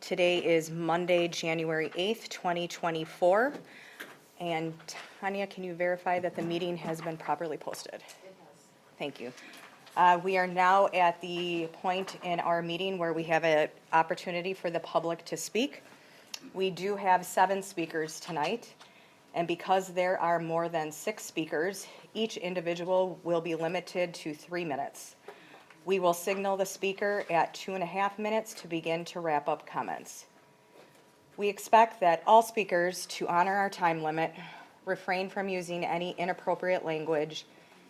Today is Monday, January 8th, 2024. And Tanya, can you verify that the meeting has been properly posted? It has. Thank you. We are now at the point in our meeting where we have an opportunity for the public to speak. We do have 7 speakers tonight, and because there are more than 6 speakers, each individual will be limited to 3 minutes. We will signal the speaker at 2.5 minutes to begin to wrap up comments. We expect that all speakers to honor our time limit, refrain from using any inappropriate language,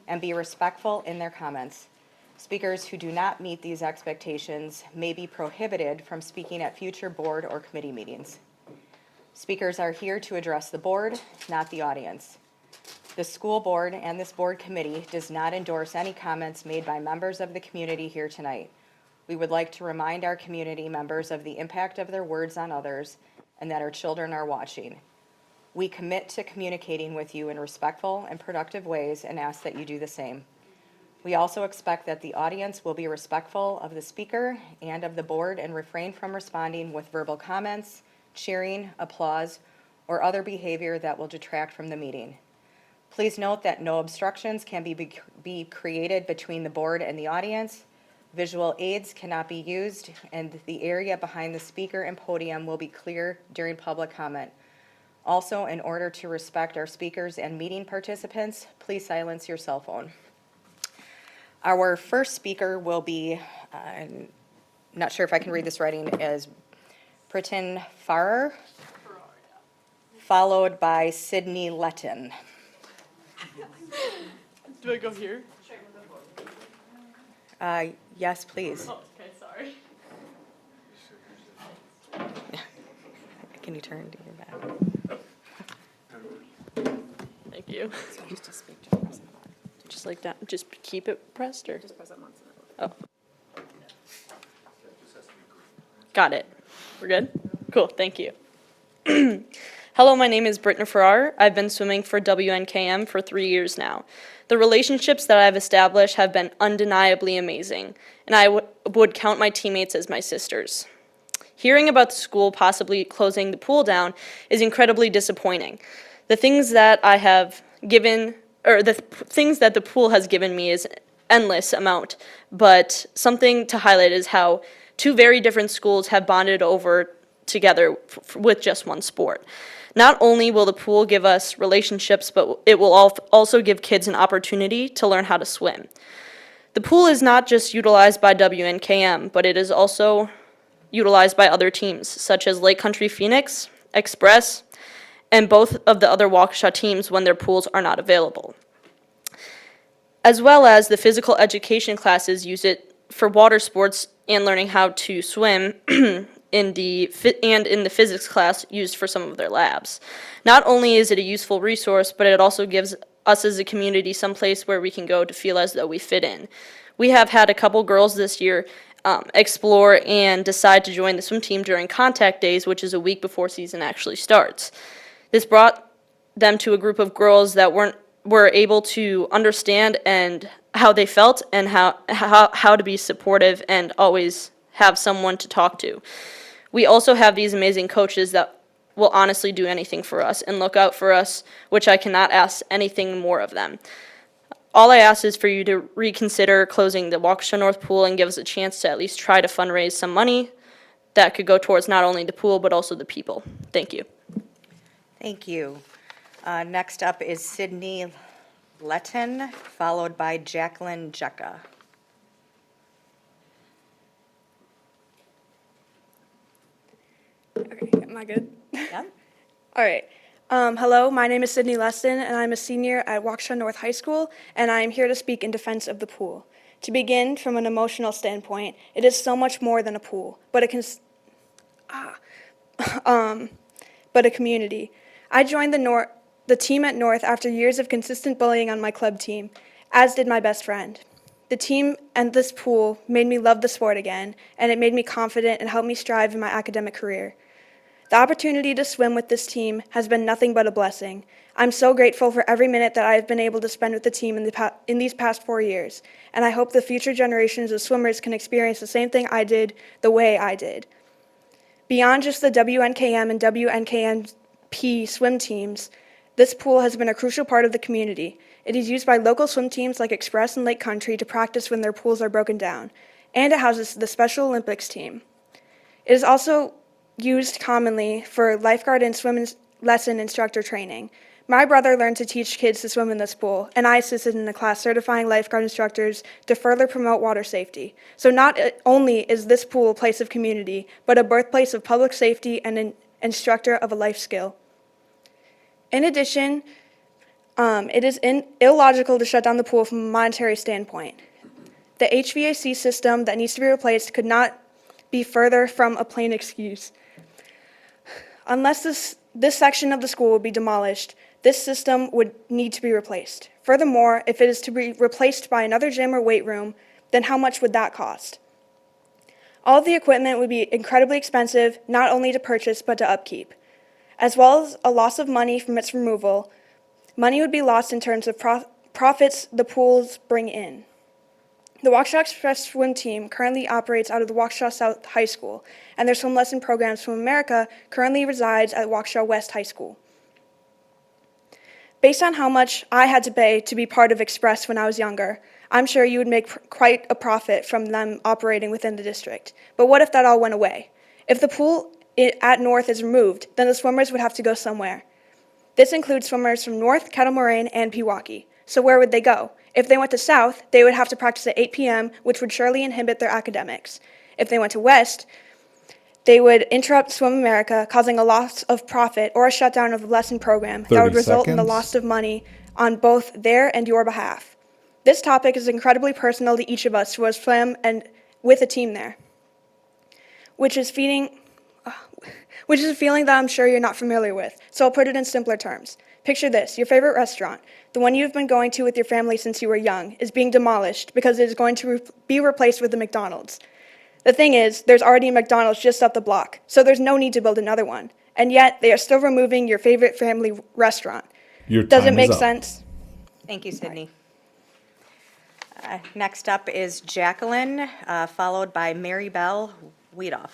and be respectful in their comments. Speakers who do not meet these expectations may be prohibited from speaking at future board or committee meetings. Speakers are here to address the board, not the audience. The school board and this board committee does not endorse any comments made by members of the community here tonight. We would like to remind our community members of the impact of their words on others and that our children are watching. We commit to communicating with you in respectful and productive ways and ask that you do the same. We also expect that the audience will be respectful of the speaker and of the board and refrain from responding with verbal comments, cheering, applause, or other behavior that will detract from the meeting. Please note that no obstructions can be created between the board and the audience. Visual aids cannot be used, and the area behind the speaker and podium will be clear during public comment. Also, in order to respect our speakers and meeting participants, please silence your cell phone. Our first speaker will be, I'm not sure if I can read this writing, as Pritin Farrar, followed by Sydney Letton. Do I go here? Yes, please. Oh, okay, sorry. Can you turn to your back? Thank you. So used to speak, just press it on. Just like that. Just keep it pressed, or? Just press it once. Oh. Got it. We're good? Cool, thank you. Hello, my name is Brittany Farrar. I've been swimming for WNKM for 3 years now. The relationships that I've established have been undeniably amazing, and I would count my teammates as my sisters. Hearing about the school possibly closing the pool down is incredibly disappointing. The things that I have given, or the things that the pool has given me is endless amount, but something to highlight is how 2 very different schools have bonded over together with just one sport. Not only will the pool give us relationships, but it will also give kids an opportunity to learn how to swim. The pool is not just utilized by WNKM, but it is also utilized by other teams, such as Lake Country Phoenix, Express, and both of the other Waukesha teams when their pools are not available. As well as the physical education classes use it for water sports and learning how to swim in the physics class used for some of their labs. Not only is it a useful resource, but it also gives us as a community some place where we can go to feel as though we fit in. We have had a couple girls this year explore and decide to join the swim team during contact days, which is a week before season actually starts. This brought them to a group of girls that were able to understand and how they felt and how to be supportive and always have someone to talk to. We also have these amazing coaches that will honestly do anything for us and look out for us, which I cannot ask anything more of them. All I ask is for you to reconsider closing the Waukesha North Pool and give us a chance to at least try to fundraise some money that could go towards not only the pool but also the people. Thank you. Thank you. Next up is Sydney Letton, followed by Jacqueline Jecka. Okay, am I good? Yeah? All right. Hello, my name is Sydney Leston, and I'm a senior at Waukesha North High School, and I am here to speak in defense of the pool. To begin, from an emotional standpoint, it is so much more than a pool, but a community. I joined the team at North after years of consistent bullying on my club team, as did my best friend. The team and this pool made me love the sport again, and it made me confident and helped me strive in my academic career. The opportunity to swim with this team has been nothing but a blessing. I'm so grateful for every minute that I've been able to spend with the team in these past 4 years, and I hope the future generations of swimmers can experience the same thing I did the way I did. Beyond just the WNKM and WNKNP swim teams, this pool has been a crucial part of the community. It is used by local swim teams like Express and Lake Country to practice when their pools are broken down, and it houses the Special Olympics team. It is also used commonly for lifeguard and lesson instructor training. My brother learned to teach kids to swim in this pool, and I assisted in the class certifying lifeguard instructors to further promote water safety. So not only is this pool a place of community, but a birthplace of public safety and an instructor of a life skill. In addition, it is illogical to shut down the pool from a monetary standpoint. The HVAC system that needs to be replaced could not be further from a plain excuse. Unless this section of the school will be demolished, this system would need to be replaced. Furthermore, if it is to be replaced by another gym or weight room, then how much would that cost? All of the equipment would be incredibly expensive, not only to purchase, but to upkeep. As well as a loss of money from its removal, money would be lost in terms of profits the pools bring in. The Waukesha Express swim team currently operates out of the Waukesha South High School, and their swim lesson program, Swim America, currently resides at Waukesha West High School. Based on how much I had to pay to be part of Express when I was younger, I'm sure you would make quite a profit from them operating within the district. But what if that all went away? If the pool at North is removed, then the swimmers would have to go somewhere. This includes swimmers from North, Kettle Moraine, and Pewaukee. So where would they go? If they went to South, they would have to practice at 8 p.m., which would surely inhibit their academics. If they went to West, they would interrupt Swim America, causing a loss of profit or a shutdown of the lesson program that would result in the loss of money on both their and your behalf. This topic is incredibly personal to each of us who has swam and with a team there, which is a feeling that I'm sure you're not familiar with, so I'll put it in simpler terms. Picture this: your favorite restaurant, the one you've been going to with your family since you were young, is being demolished because it is going to be replaced with a McDonald's. The thing is, there's already a McDonald's just up the block, so there's no need to build another one. And yet, they are still removing your favorite family restaurant. Does it make sense? Thank you, Sydney. Next up is Jacqueline, followed by Mary Bell Weedoff.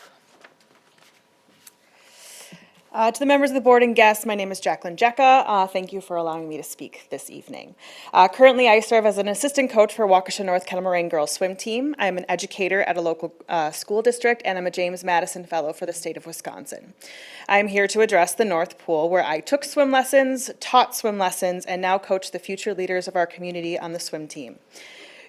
To the members of the board and guests, my name is Jacqueline Jecka. Thank you for allowing me to speak this evening. Currently, I serve as an assistant coach for Waukesha North Kettle Moraine girls swim team. I'm an educator at a local school district, and I'm a James Madison Fellow for the state of Wisconsin. I'm here to address the North Pool, where I took swim lessons, taught swim lessons, and now coach the future leaders of our community on the swim team.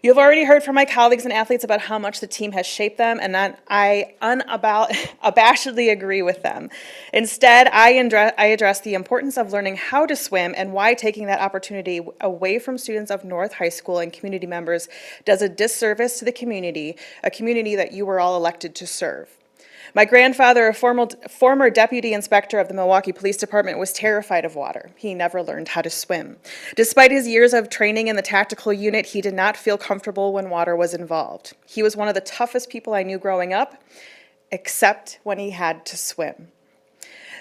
You have already heard from my colleagues and athletes about how much the team has shaped them, and I unabashedly agree with them. Instead, I address the importance of learning how to swim and why taking that opportunity away from students of North High School and community members does a disservice to the community, a community that you were all elected to serve. My grandfather, a former deputy inspector of the Milwaukee Police Department, was terrified of water. He never learned how to swim. Despite his years of training in the tactical unit, he did not feel comfortable when water was involved. He was one of the toughest people I knew growing up, except when he had to swim.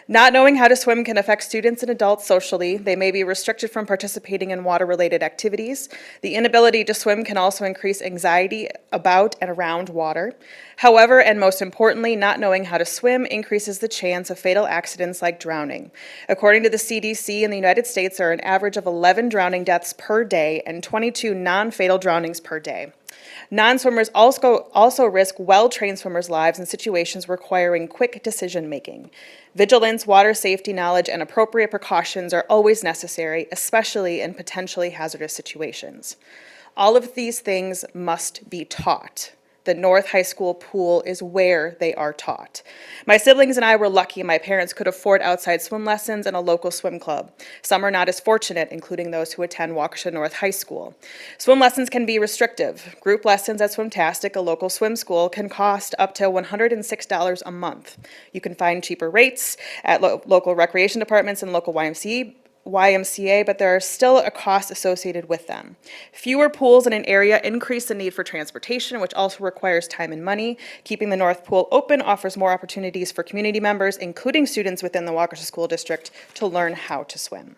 Not knowing how to swim can affect students and adults socially. They may be restricted from participating in water-related activities. The inability to swim can also increase anxiety about and around water. However, and most importantly, not knowing how to swim increases the chance of fatal accidents like drowning. According to the CDC in the United States, there are an average of 11 drowning deaths per day and 22 non-fatal drownings per day. Non-swimmers also risk well-trained swimmers' lives in situations requiring quick decision-making. Vigilance, water safety knowledge, and appropriate precautions are always necessary, especially in potentially hazardous situations. All of these things must be taught. The North High School pool is where they are taught. My siblings and I were lucky my parents could afford outside swim lessons and a local swim club. Some are not as fortunate, including those who attend Waukesha North High School. Swim lessons can be restrictive. Group lessons at Swimtastic, a local swim school, can cost up to $106 a month. You can find cheaper rates at local recreation departments and local YMCA, but there are still a cost associated with them. Fewer pools in an area increase the need for transportation, which also requires time and money. Keeping the North Pool open offers more opportunities for community members, including students within the Waukesha School District, to learn how to swim.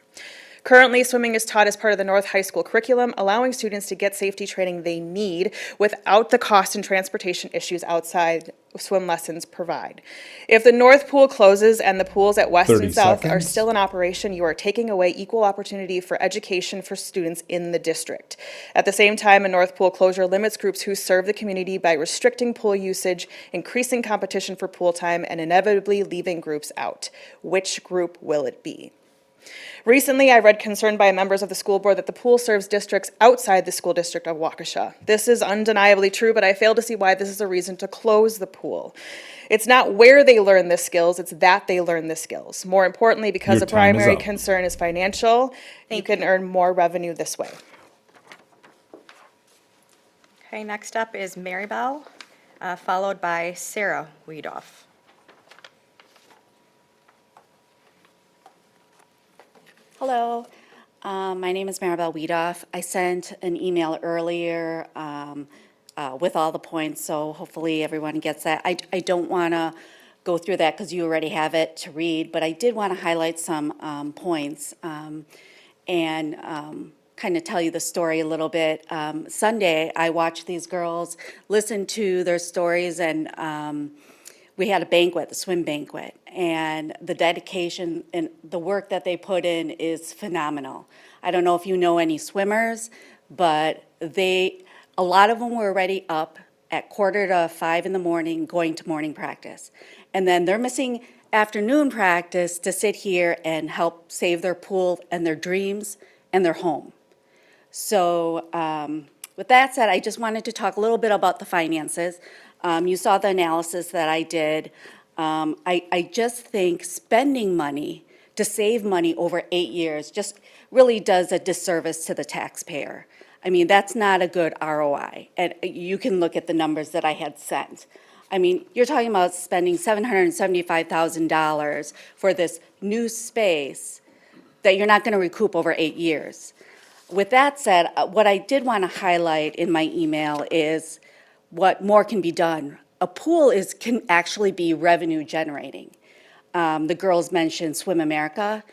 Currently, swimming is taught as part of the North High School curriculum, allowing students to get safety training they need without the cost and transportation issues outside swim lessons provide. If the North Pool closes and the pools at West 30 and South are seconds. still in operation, you are taking away equal opportunity for education for students in the district. At the same time, a North Pool closure limits groups who serve the community by restricting pool usage, increasing competition for pool time, and inevitably leaving groups out. Which group will it be? Recently, I read concern by members of the school board that the pool serves districts outside the school district of Waukesha. This is undeniably true, but I fail to see why this is a reason to close the pool. It's not where they learn the skills, it's that they learn the skills. More importantly, because Your the time is primary up. concern is financial, you Thank can earn more revenue this way. Okay, next up is Maribel, followed by Sarah Weedoff. Hello, my name is Maribel Wiedoff. I sent an email earlier with all the points, so hopefully everyone gets that. I don't want to go through that because you already have it to read, but I did want to highlight some points and kind of tell you the story a little bit. Sunday, I watched these girls, listened to their stories, and we had a banquet, the swim banquet, and the dedication and the work that they put in is phenomenal. I don't know if you know any swimmers, but a lot of them were already up at 4:45 in the morning going to morning practice. And then they're missing afternoon practice to sit here and help save their pool and their dreams and their home. So with that said, I just wanted to talk a little bit about the finances. You saw the analysis that I did. I just think spending money to save money over 8 years just really does a disservice to the taxpayer. I mean, that's not a good ROI. And you can look at the numbers that I had sent. I mean, you're talking about spending $775,000 for this new space that you're not going to recoup over 8 years. With that said, what I did want to highlight in my email is what more can be done. A pool can actually be revenue generating. The girls mentioned Swim America.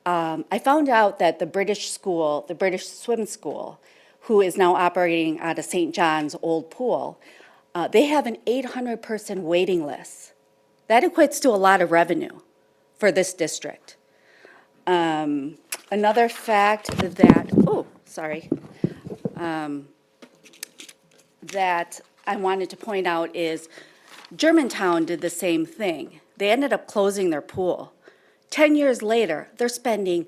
I found out that the British swim school, who is now operating out of St. John's old pool, they have an 800-person waiting list. That equates to a lot of revenue for this district. Another fact that I wanted to point out is Germantown did the same thing. They ended up closing their pool. 10 years later, they're spending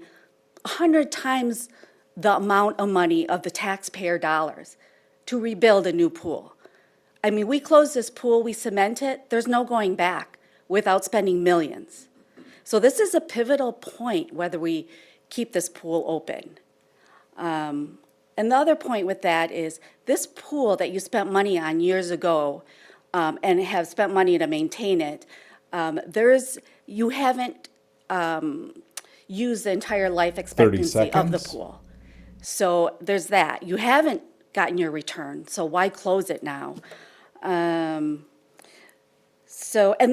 100 times the amount of money of the taxpayer dollars to rebuild a new pool. I mean, we close this pool, we cement it, there's no going back without spending millions. So this is a pivotal point whether we keep this pool open. And the other point with that is this pool that you spent money on years ago and have spent money to maintain it, you haven't used the entire life expectancy of the seconds. pool. So there's that. You haven't gotten your return, so why close it now? And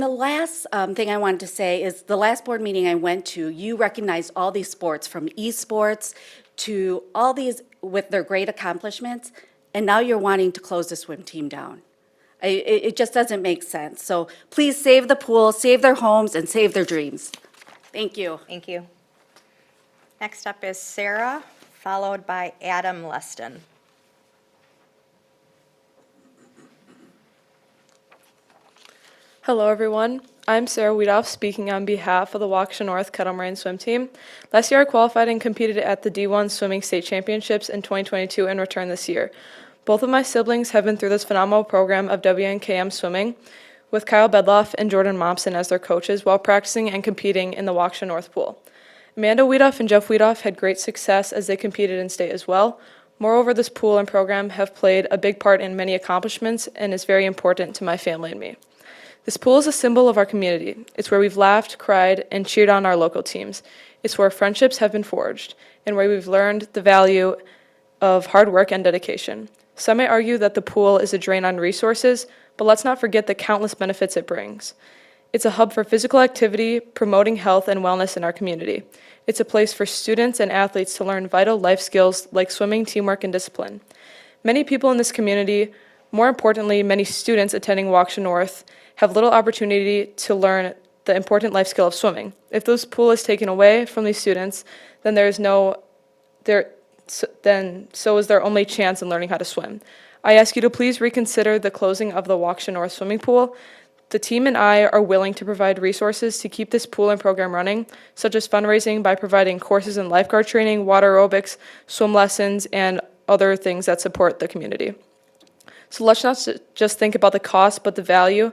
the last thing I wanted to say is the last board meeting I went to, you recognized all these sports from esports to all these with their great accomplishments, and now you're wanting to close the swim team down. It just doesn't make sense. So please save the pool, save their homes, and save their dreams. Thank you. Thank you. Next up is Sarah, followed by Adam Leston. Hello, everyone. I'm Sarah Wiedoff, speaking on behalf of the Waukesha North Kettle Moraine swim team. Last year, I qualified and competed at the D1 Swimming State Championships in 2022 and returned this year. Both of my siblings have been through this phenomenal program of WNKM swimming, with Kyle Bedloff and Jordan Momsen as their coaches while practicing and competing in the Waukesha North Pool. Amanda Wiedoff and Jeff Wiedoff had great success as they competed in state as well. Moreover, this pool and program have played a big part in many accomplishments and is very important to my family and me. This pool is a symbol of our community. It's where we've laughed, cried, and cheered on our local teams. It's where friendships have been forged and where we've learned the value of hard work and dedication. Some may argue that the pool is a drain on resources, but let's not forget the countless benefits it brings. It's a hub for physical activity, promoting health and wellness in our community. It's a place for students and athletes to learn vital life skills like swimming, teamwork, and discipline. Many people in this community, more importantly, many students attending Waukesha North, have little opportunity to learn the important life skill of swimming. If this pool is taken away from these students, then so is their only chance in learning how to swim. I ask you to please reconsider the closing of the Waukesha North swimming pool. The team and I are willing to provide resources to keep this pool and program running, such as fundraising by providing courses in lifeguard training, water aerobics, swim lessons, and other things that support the community. So let's not just think about the cost, but the value.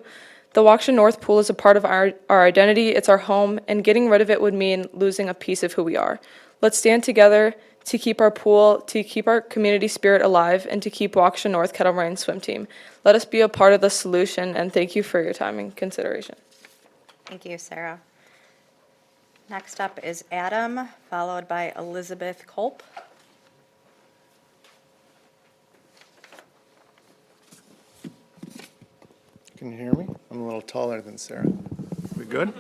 The Waukesha North Pool is a part of our identity, it's our home, and getting rid of it would mean losing a piece of who we are. Let's stand together to keep our pool, to keep our community spirit alive, and to keep Waukesha North Kettle Moraine swim team. Let us be a part of the solution, and thank you for your time and consideration. Thank you, Sarah. Next up is Adam, followed by Elizabeth Culp. Can you hear me? I'm a little taller than Sarah. We good?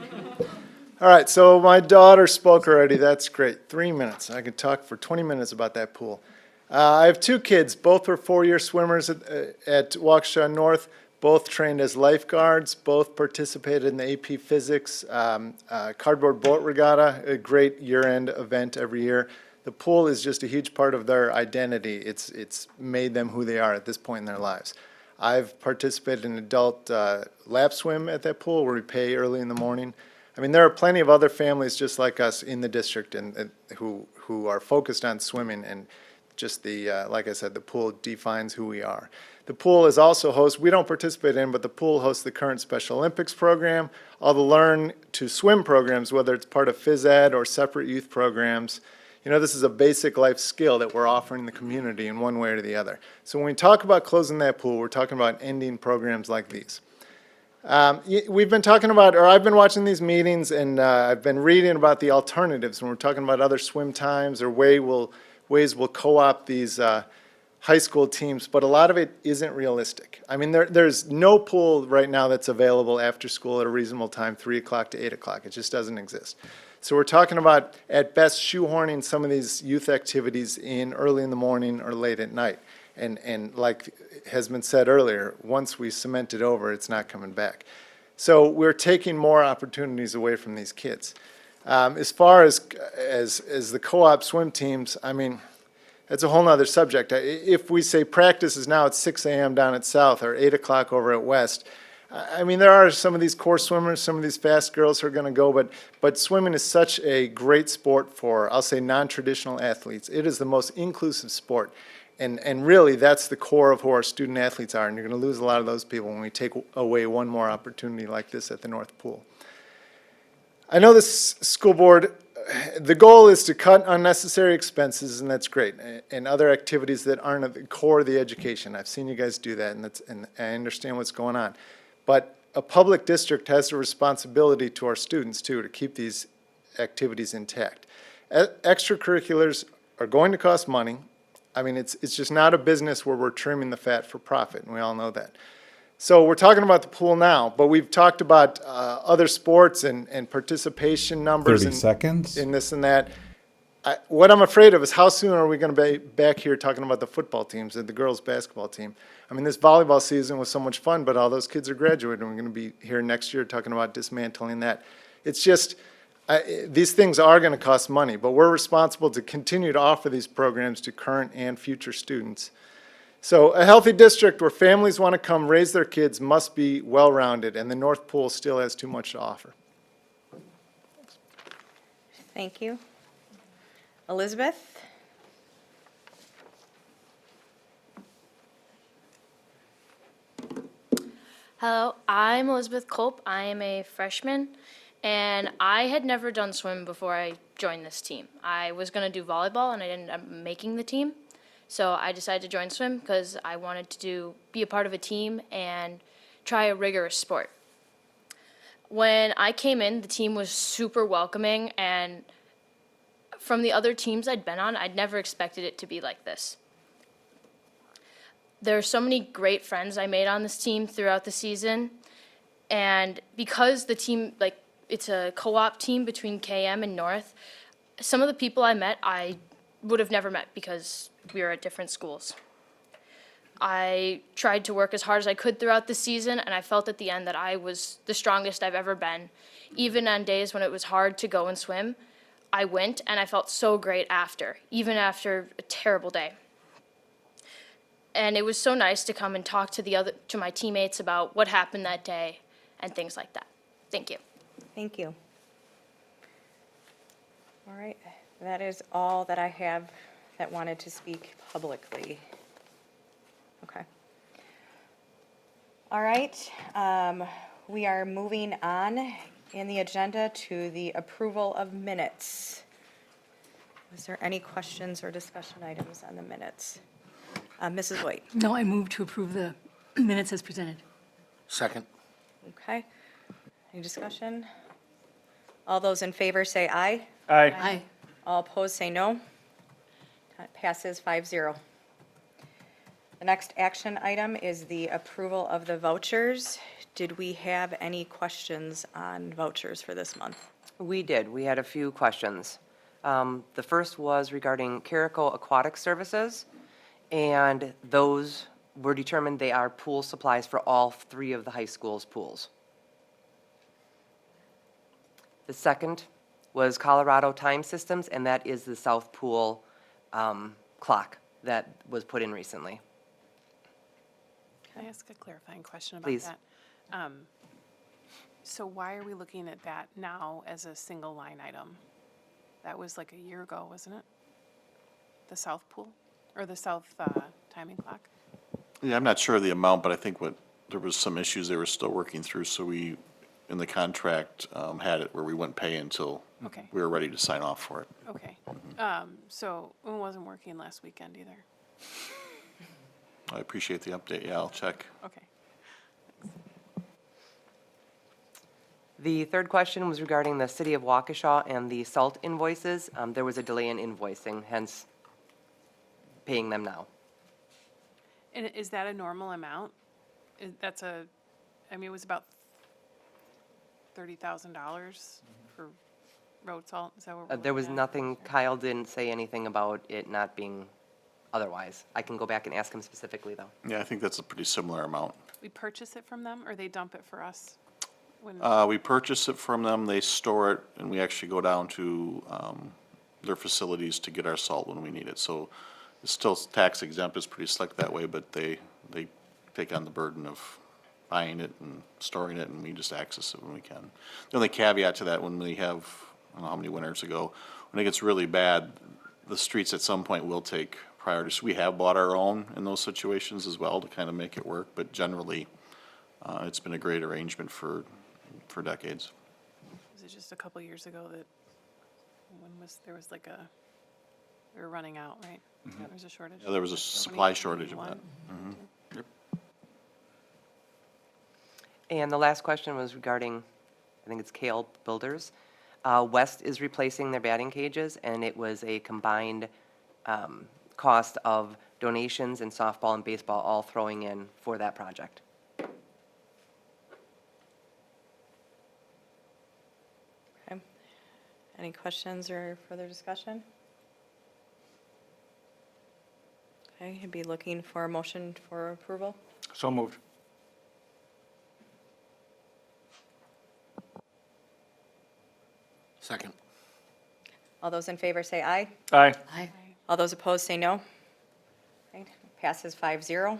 All right, so my daughter spoke already. That's great. 3 minutes. I could talk for 20 minutes about that pool. I have 2 kids. Both were 4-year swimmers at Waukesha North. Both trained as lifeguards. Both participated in the AP Physics Cardboard Boat Regatta, a great year-end event every year. The pool is just a huge part of their identity. It's made them who they are at this point in their lives. I've participated in adult lap swim at that pool where we pay early in the morning. I mean, there are plenty of other families just like us in the district and who are focused on swimming, and just like I said, the pool defines who we are. The pool is also we don't participate in, but the pool hosts the current Special Olympics program, all the Learn to Swim programs, whether it's part of phys ed or separate youth programs. You know, this is a basic life skill that we're offering the community in one way or the other. So when we talk about closing that pool, we're talking about ending programs like these. We've been talking about, or I've been watching these meetings, and I've been reading about the alternatives when we're talking about other swim times or ways we'll co-opt these high school teams, but a lot of it isn't realistic. I mean, there's no pool right now that's available after school at a reasonable time, 3 o'clock to 8 o'clock. It just doesn't exist. So we're talking about, at best, shoehorning some of these youth activities in early in the morning or late at night. And like has been said earlier, once we cement it over, it's not coming back. So we're taking more opportunities away from these kids. As far as the co-op swim teams, I mean, that's a whole nother subject. If we say practice is now at 6 a.m. down at South or 8 o'clock over at West, I mean, there are some of these core swimmers, some of these fast girls who are going to go, but swimming is such a great sport for, I'll say, non-traditional athletes. It is the most inclusive sport. And really, that's the core of who our student athletes are, and you're going to lose a lot of those people when we take away one more opportunity like this at the North Pool. I know this school board, the goal is to cut unnecessary expenses, and that's great, and other activities that aren't at the core of the education. I've seen you guys do that, and I understand what's going on. But a public district has a responsibility to our students, too, to keep these activities intact. Extracurriculars are going to cost money. I mean, it's just not a business where we're trimming the fat for profit, and we all know that. So we're talking about the pool now, but we've talked about other sports and participation numbers 30 seconds. in this and that. What I'm afraid of is how soon are we going to be back here talking about the football teams and the girls' basketball team. I mean, this volleyball season was so much fun, but all those kids are graduating, and we're going to be here next year talking about dismantling that. It's just, these things are going to cost money, but we're responsible to continue to offer these programs to current and future students. So a healthy district where families want to come raise their kids must be well-rounded, and the North Pool still has too much to offer. Thank you. Elizabeth? Hello, I'm Elizabeth Culp. I am a freshman, and I had never done swim before I joined this team. I was going to do volleyball, and I ended up making the team. So I decided to join swim because I wanted to be a part of a team and try a rigorous sport. When I came in, the team was super welcoming, and from the other teams I'd been on, I'd never expected it to be like this. There are so many great friends I made on this team throughout the season. And because the team, like, it's a co-op team between KM and North, some of the people I met, I would have never met because we were at different schools. I tried to work as hard as I could throughout the season, and I felt at the end that I was the strongest I've ever been. Even on days when it was hard to go and swim, I went, and I felt so great after, even after a terrible day. And it was so nice to come and talk to my teammates about what happened that day and things like that. Thank you. Thank you. All right, that is all that I have that wanted to speak publicly. Okay. All right, we are moving on in the agenda to the approval of minutes. Is there any questions or discussion items on the minutes? Mrs. White? No, I move to approve the minutes as presented. Second. Okay. Any discussion? All those in favor say aye. Aye. All opposed say no. That passes 5-0. The next action item is the approval of the vouchers. Did we have any questions on vouchers for this month? We did. We had a few questions. The first was regarding Carico Aquatic Services, and those were determined they are pool supplies for all 3 of the high school's pools. The second was Colorado Time Systems, and that is the South Pool clock that was put in recently. Can I ask a clarifying question about Please. that? So why are we looking at that now as a single line item? That was like a year ago, wasn't it? The South Pool, or the South timing clock? Yeah, I'm not sure of the amount, but I think there was some issues they were still working through, so we, in the contract, had it where we wouldn't pay until Okay. we were ready to sign off for it. Okay. So it wasn't working last weekend either? I appreciate the update. Yeah, I'll check. Okay. The third question was regarding the city of Waukesha and the salt invoices. There was a delay in invoicing, hence paying them now. And is that a normal amount? That's I mean, it was about $30,000 for road salt, is that what we're There was looking at? nothing, Kyle didn't say anything about it not being otherwise. I can go back and ask him specifically, though. Yeah, I think that's a pretty similar amount. We purchase it from them, or they dump it for us? When We purchase it from them, they store it, and we actually go down to their facilities to get our salt when we need it. So it's still tax exempt, it's pretty slick that way, but they take on the burden of buying it and storing it, and we just access it when we can. The only caveat to that, when we have, I don't know how many winters ago, when it gets really bad, the streets at some point will take priority. So we have bought our own in those situations as well to kind of make it work, but generally, it's been a great arrangement for decades. Was it just a couple years ago that, there was like we were running out, right? There was a shortage? Yeah, there was a supply shortage of that. 2021? Yep. And the last question was regarding, I think it's Kale Builders. West is replacing their batting cages, and it was a combined cost of donations and softball and baseball all throwing in for that project. Okay. Any questions or further discussion? Okay, I'd be looking for a motion for approval. So moved. Second. All those in favor say aye. Aye. Aye. All those opposed say no. Okay, passes 5-0.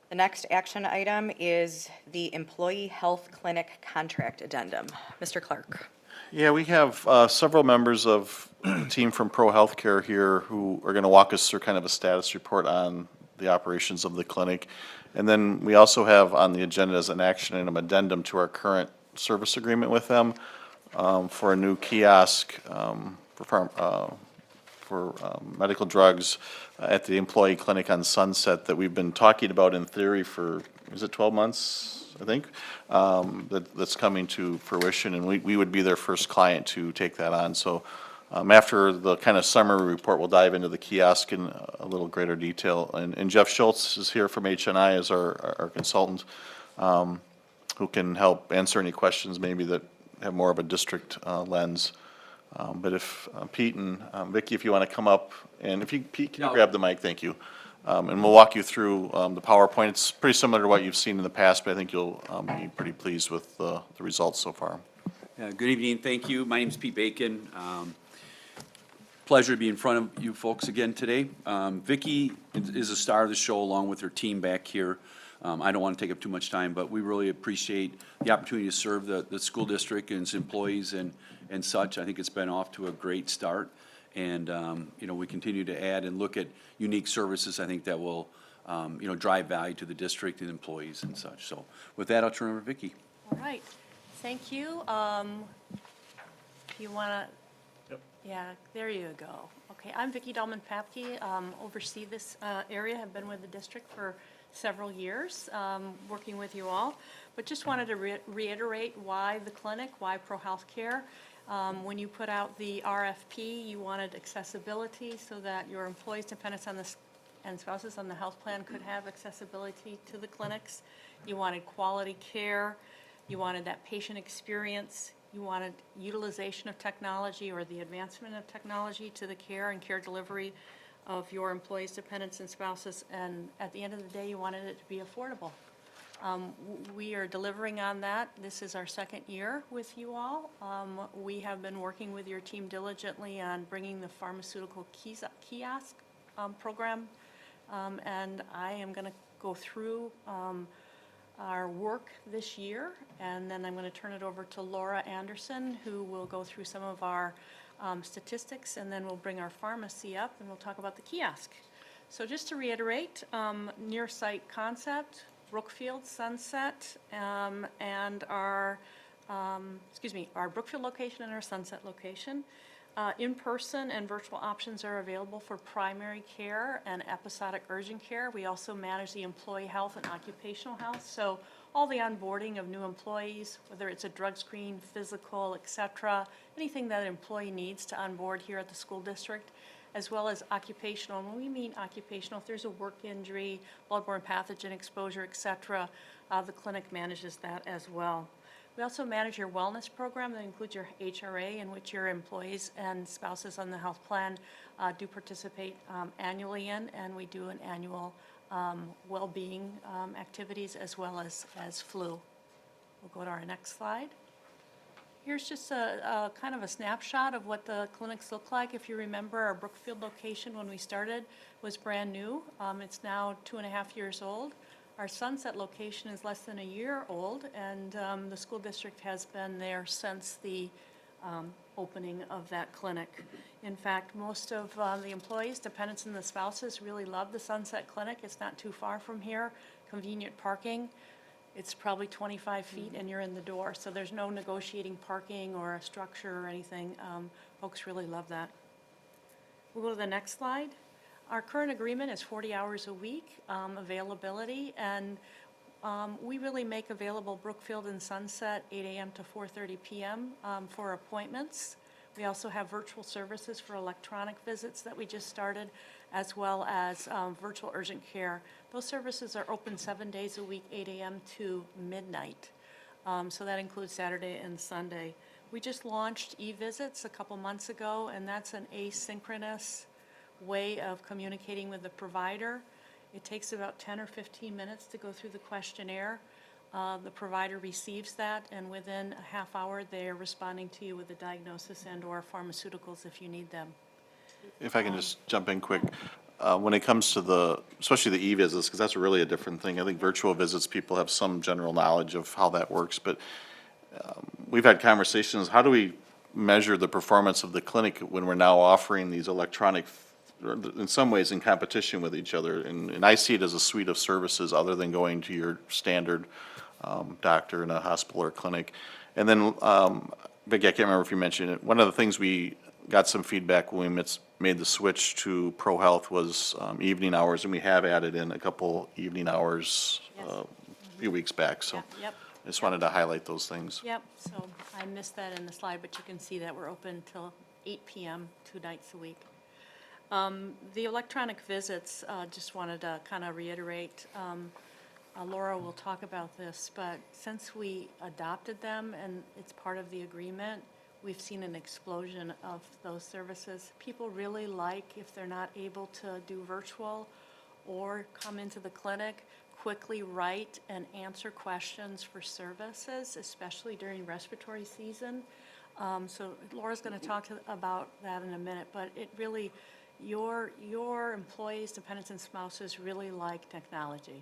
The next action item is the Employee Health Clinic Contract Addendum. Mr. Clark. Yeah, we have several members of the team from Pro Healthcare here who are going to walk us through kind of a status report on the operations of the clinic. And then we also have on the agenda as an action item addendum to our current service agreement with them for a new kiosk for medical drugs at the employee clinic on Sunset that we've been talking about in theory for, is it 12 months, I think? That's coming to fruition, and we would be their first client to take that on. So after the kind of summary report, we'll dive into the kiosk in a little greater detail. And Jeff Schultz is here from HNI as our consultant who can help answer any questions maybe that have more of a district lens. But if Pete and Vicky, if you want to come up, and if you, Pete, can you grab the mic? Thank you. And we'll walk you through the PowerPoint. It's pretty similar to what you've seen in the past, but I think you'll be pretty pleased with the results so far. Good evening, thank you. My name's Pete Bacon. Pleasure to be in front of you folks again today. Vicky is a star of the show along with her team back here. I don't want to take up too much time, but we really appreciate the opportunity to serve the school district and its employees and such. I think it's been off to a great start. And, you know, we continue to add and look at unique services, I think that will, you know, drive value to the district and employees and such. So with that, I'll turn it over to Vicky. All right, thank you. You want to? Yep. Yeah, there you go. Okay, I'm Vicki Dahlman-Papke, oversee this area, have been with the district for several years, working with you all. But just wanted to reiterate why the clinic, why ProHealthCare. When you put out the RFP, you wanted accessibility so that your employees, dependents on this, and spouses on the health plan could have accessibility to the clinics. You wanted quality care. You wanted that patient experience. You wanted utilization of technology or the advancement of technology to the care and care delivery of your employees, dependents, and spouses. And at the end of the day, you wanted it to be affordable. We are delivering on that. This is our second year with you all. We have been working with your team diligently on bringing the pharmaceutical kiosk program. And I am going to go through our work this year, and then I'm going to turn it over to Laura Anderson, who will go through some of our statistics, and then we'll bring our pharmacy up and we'll talk about the kiosk. So just to reiterate, near site concept, Brookfield, Sunset, and our Brookfield location and our Sunset location. In-person and virtual options are available for primary care and episodic urgent care. We also manage the employee health and occupational health. So all the onboarding of new employees, whether it's a drug screen, physical, et cetera, anything that an employee needs to onboard here at the school district, as well as occupational. When we mean occupational, if there's a work injury, bloodborne pathogen exposure, et cetera, the clinic manages that as well. We also manage your wellness program that includes your HRA, in which your employees and spouses on the health plan do participate annually in, and we do an annual well-being activities as well as flu. We'll go to our next slide. Here's just a kind of a snapshot of what the clinics look like. If you remember, our Brookfield location when we started was brand new. It's now 2.5 years old. Our Sunset location is less than a year old, and the school district has been there since the opening of that clinic. In fact, most of the employees, dependents, and the spouses really love the Sunset Clinic. It's not too far from here, convenient parking. It's probably 25 feet and you're in the door, so there's no negotiating parking or a structure or anything. Folks really love that. We'll go to the next slide. Our current agreement is 40 hours a week availability, and we really make available Brookfield and Sunset 8 a.m. to 4:30 p.m. For appointments. We also have virtual services for electronic visits that we just started, as well as virtual urgent care. Those services are open 7 days a week, 8 a.m. to midnight. So that includes Saturday and Sunday. We just launched e-visits a couple months ago, and that's an asynchronous way of communicating with the provider. It takes about 10 or 15 minutes to go through the questionnaire. The provider receives that, and within a half hour, they're responding to you with a diagnosis and or pharmaceuticals if you need them. If I can just jump in quick, when it comes to especially the e-visits, because that's really a different thing. I think virtual visits, people have some general knowledge of how that works, but we've had conversations, how do we measure the performance of the clinic when we're now offering these electronic, in some ways in competition with each other? And I see it as a suite of services other than going to your standard doctor in a hospital or clinic. And then, Vicky, I can't remember if you mentioned it, one of the things we got some feedback when we made the switch to ProHealth was evening hours, and we have added in a couple evening hours a few weeks back, so. Yep. I just wanted to highlight those things. Yep, so I missed that in the slide, but you can see that we're open till 8 p.m. 2 nights a week. The electronic visits, just wanted to kind of reiterate, Laura will talk about this, but since we adopted them and it's part of the agreement, we've seen an explosion of those services. People really like, if they're not able to do virtual or come into the clinic, quickly write and answer questions for services, especially during respiratory season. So Laura's going to talk about that in a minute, but it really, your employees, dependents, and spouses really like technology.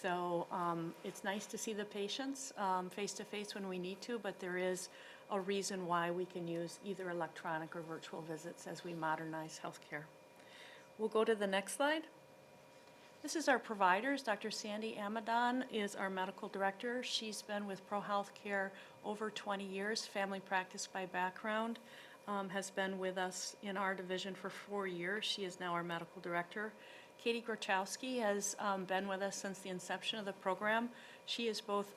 So it's nice to see the patients face-to-face when we need to, but there is a reason why we can use either electronic or virtual visits as we modernize healthcare. We'll go to the next slide. This is our providers. Dr. Sandy Amadon is our medical director. She's been with Pro Healthcare over 20 years, family practice by background, has been with us in our division for 4 years. She is now our medical director. Katie Grochowski has been with us since the inception of the program. She is both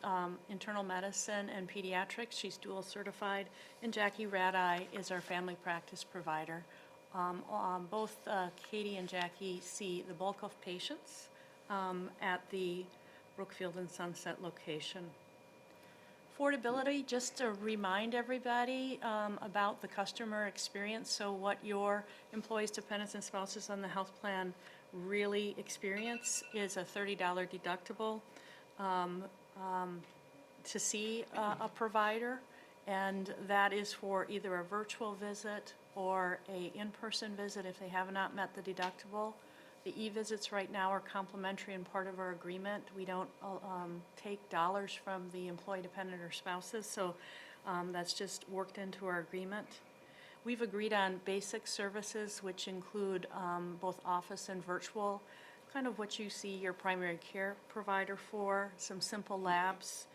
internal medicine and pediatrics. She's dual certified. And Jackie Radeye is our family practice provider. Both Katie and Jackie see the bulk of patients at the Brookfield and Sunset location. Affordability, just to remind everybody about the customer experience. So what your employees, dependents, and spouses on the health plan really experience is a $30 deductible to see a provider, and that is for either a virtual visit or a in-person visit if they have not met the deductible. The e-visits right now are complimentary and part of our agreement. We don't take dollars from the employee, dependent, or spouses, so that's just worked into our agreement. We've agreed on basic services, which include both office and virtual, kind of what you see your primary care provider for, some simple labs,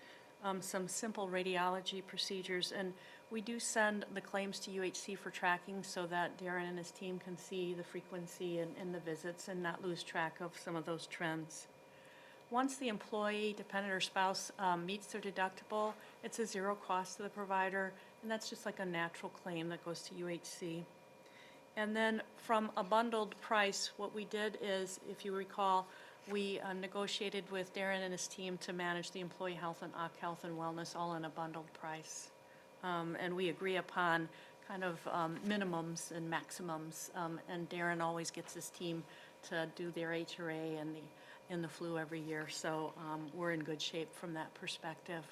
some simple radiology procedures, and we do send the claims to UHC for tracking so that Darren and his team can see the frequency and the visits and not lose track of some of those trends. Once the employee, dependent, or spouse meets their deductible, it's a zero cost to the provider, and that's just like a natural claim that goes to UHC. And then from a bundled price, what we did is, if you recall, we negotiated with Darren and his team to manage the employee health and OC health and wellness all in a bundled price. And we agree upon kind of minimums and maximums, and Darren always gets his team to do their HRA and the flu every year, so we're in good shape from that perspective.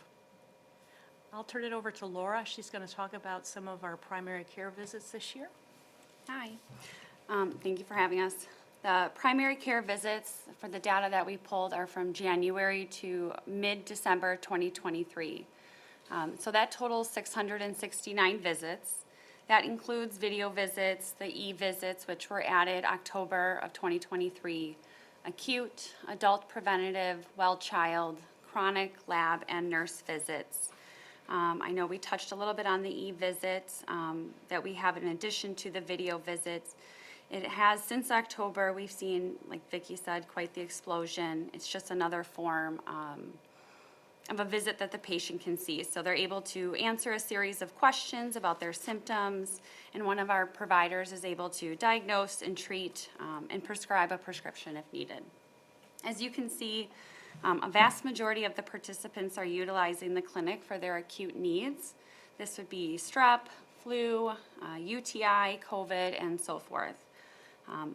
I'll turn it over to Laura. She's going to talk about some of our primary care visits this year. Hi. Thank you for having us. The primary care visits for the data that we pulled are from January to mid-December 2023. So that totals 669 visits. That includes video visits, the e-visits, which were added October of 2023, acute, adult preventative, well child, chronic lab, and nurse visits. I know we touched a little bit on the e-visits that we have in addition to the video visits. It has, since October, we've seen, like Vicki said, quite the explosion. It's just another form of a visit that the patient can see. So they're able to answer a series of questions about their symptoms, and one of our providers is able to diagnose and treat and prescribe a prescription if needed. As you can see, a vast majority of the participants are utilizing the clinic for their acute needs. This would be strep, flu, UTI, COVID, and so forth.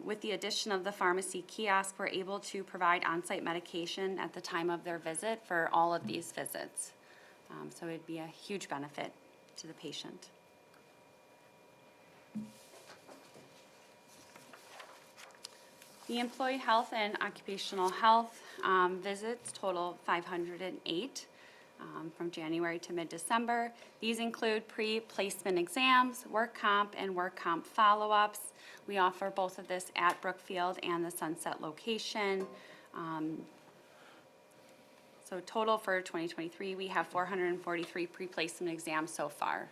With the addition of the pharmacy kiosk, we're able to provide on-site medication at the time of their visit for all of these visits. So it'd be a huge benefit to the patient. The employee health and occupational health visits total 508 from January to mid-December. These include pre-placement exams, work comp, and work comp follow-ups. We offer both of this at Brookfield and the Sunset location. So total for 2023, we have 443 pre-placement exams so far.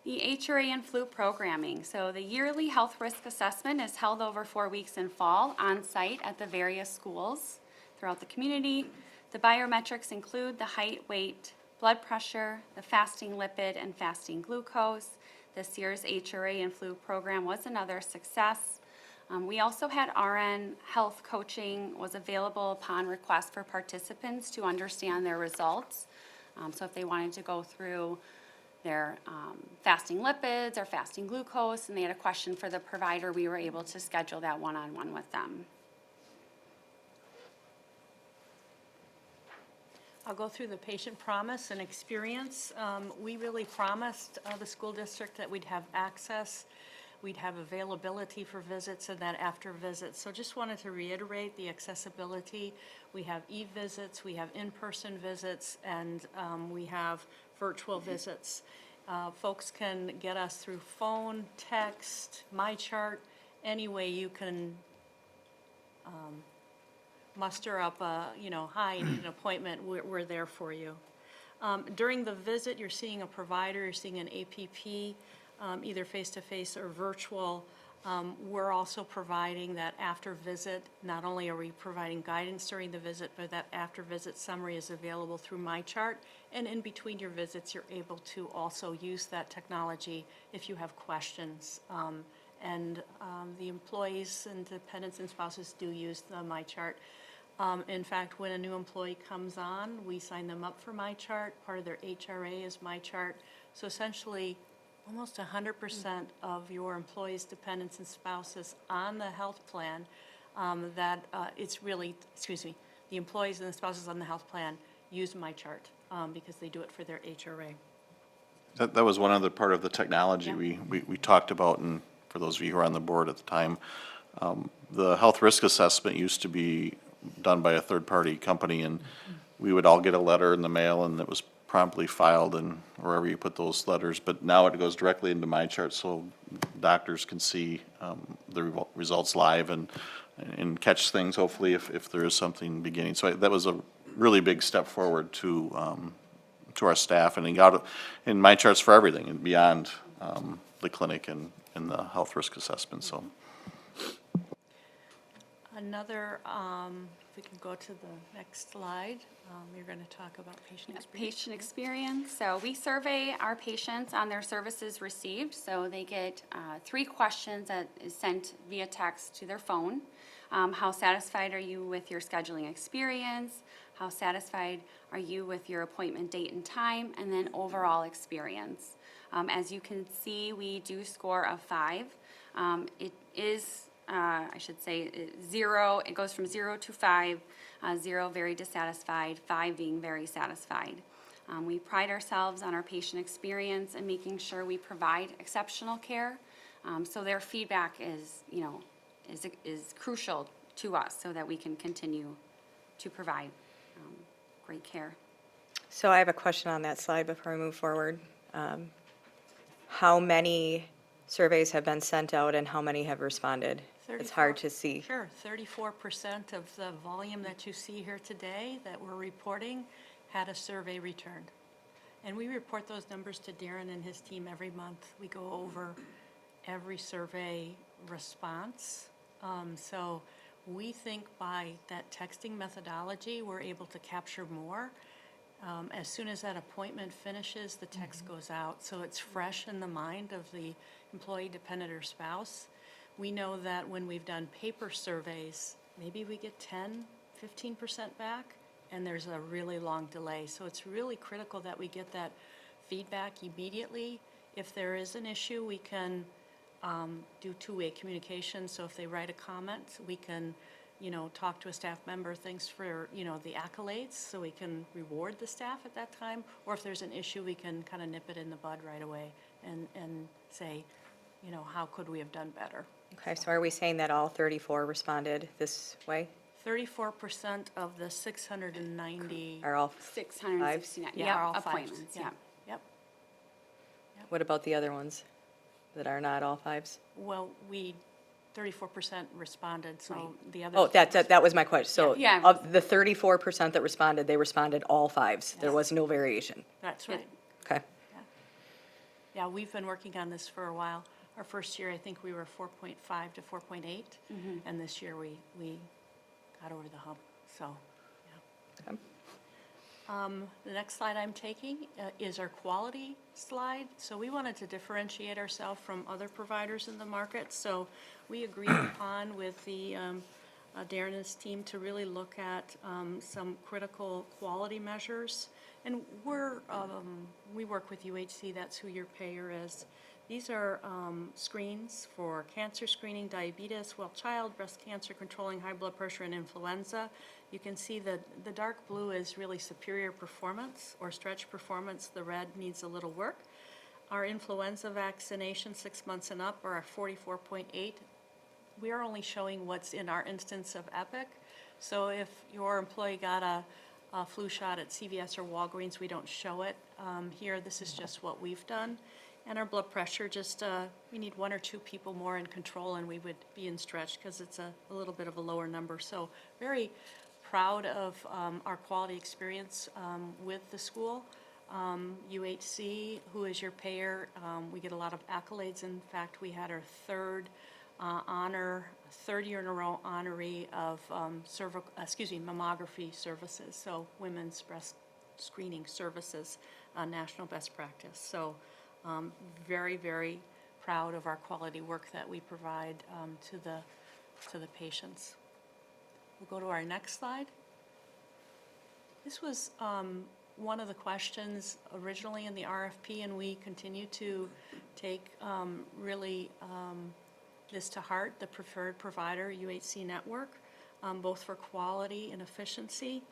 The HRA and flu programming. So the yearly health risk assessment is held over 4 weeks in fall on site at the various schools throughout the community. The biometrics include the height, weight, blood pressure, the fasting lipid and fasting glucose, This year's HRA and flu program was another success. We also had RN health coaching was available upon request for participants to understand their results. So if they wanted to go through their fasting lipids or fasting glucose and they had a question for the provider, we were able to schedule that one-on-one with them. I'll go through the patient promise and experience. We really promised the school district that we'd have access, we'd have availability for visits and that after visits. So just wanted to reiterate the accessibility. We have e-visits, we have in-person visits, and we have virtual visits. Folks can get us through phone, text, MyChart, any way you can muster up a, hi, I need an appointment, we're there for you. During the visit, you're seeing a provider, you're seeing an APP, either face-to-face or virtual. We're also providing that after visit. Not only are we providing guidance during the visit, but that after visit summary is available through MyChart. And in between your visits, you're able to also use that technology if you have questions. The employees and dependents and spouses do use the MyChart. In fact, when a new employee comes on, we sign them up for MyChart. Part of their HRA is MyChart. So essentially, almost 100% of your employees, dependents, and spouses on the health plan, the employees and the spouses on the health plan use MyChart because they do it for their HRA. That was one other part of the technology we talked about, and for those of you who were on the board at the time, the health risk assessment used to be done by a third-party company, and we would all get a letter in the mail, and it was promptly filed and wherever you put those letters. But now it goes directly into MyChart, so doctors can see the results live and catch things, hopefully, if there is something beginning. So that was a really big step forward to our staff, and got in MyCharts for everything and beyond the clinic and the health risk assessment. So Another, if we can go to the next slide, you're going to talk about patient experience. Patient experience. So we survey our patients on their services received. So they get 3 questions that is sent via text to their phone. How satisfied are you with your scheduling experience? How satisfied are you with your appointment date and time? And then overall experience. As you can see, we do score a 5. It is, I should say, 0. It goes from 0 to 5. 0 very dissatisfied, 5 being very satisfied. We pride ourselves on our patient experience and making sure we provide exceptional care. So their feedback is, is crucial to us so that we can continue to provide great care. So I have a question on that slide before I move forward. How many surveys have been sent out and how many have responded? It's hard to see. Sure, 34% of the volume that you see here today that we're reporting had a survey returned. And we report those numbers to Darren and his team every month. We go over every survey response. So we think by that texting methodology, we're able to capture more. As soon as that appointment finishes, the text goes out. So it's fresh in the mind of the employee, dependent, or spouse. We know that when we've done paper surveys, maybe we get 10, 15% back, and there's a really long delay. So it's really critical that we get that feedback immediately. If there is an issue, we can do two-way communication. So if they write a comment, we can, talk to a staff member, thanks for, the accolades, so we can reward the staff at that time. Or if there's an issue, we can kind of nip it in the bud right away and say, how could we have done better? Okay, so are we saying that all 34 responded this way? 34% of the 690 Are all 669 are all appointments. fives. Yep. What about the other ones that are not all 5s? Well, 34% responded, so the other. Oh, that was my question. So Yeah. of the 34% that responded, they responded all 5s. There was no variation. That's right. Okay. Yeah, we've been working on this for a while. Our first year, I think we were 4.5 to 4.8, and this year we got over the hump, so, yeah. The next slide I'm taking is our quality slide. So we wanted to differentiate ourselves from other providers in the market. So we agreed upon with the Darren and his team to really look at some critical quality measures. And we work with UHC, that's who your payer is. These are screens for cancer screening, diabetes, well, child, breast cancer, controlling high blood pressure, and influenza. You can see the dark blue is really superior performance or stretch performance. The red needs a little work. Our influenza vaccination 6 months and up are at 44.8. We are only showing what's in our instance of EPIC. So if your employee got a flu shot at CVS or Walgreens, we don't show it. Here, this is just what we've done. And our blood pressure, just we need 1 or 2 people more in control, and we would be in stretch because it's a little bit of a lower number. So very proud of our quality experience with the school. UHC, who is your payer, we get a lot of accolades. In fact, we had our third year in a row honoree of mammography services, so women's breast screening services, national best practice. So very, very proud of our quality work that we provide to the patients. We'll go to our next slide. This was one of the questions originally in the RFP, and we continue to take really this to heart, the preferred provider UHC network, both for quality and efficiency.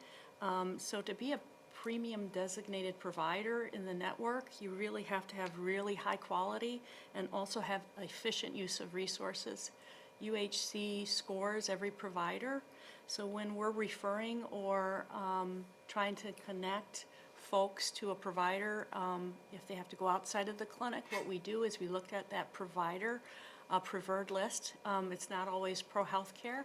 So to be a premium designated provider in the network, you really have to have really high quality and also have efficient use of resources. UHC scores every provider, so when we're referring or trying to connect folks to a provider, if they have to go outside of the clinic, what we do is we look at that provider preferred list. It's not always pro healthcare.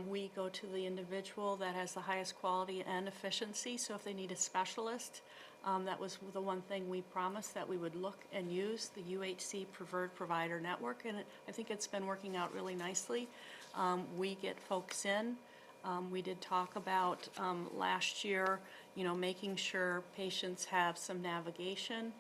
We go to the individual that has the highest quality and efficiency. So if they need a specialist, that was the one thing we promised, that we would look and use the UHC preferred provider network, and I think it's been working out really nicely. We get folks in. We did talk about last year, making sure patients have some navigation.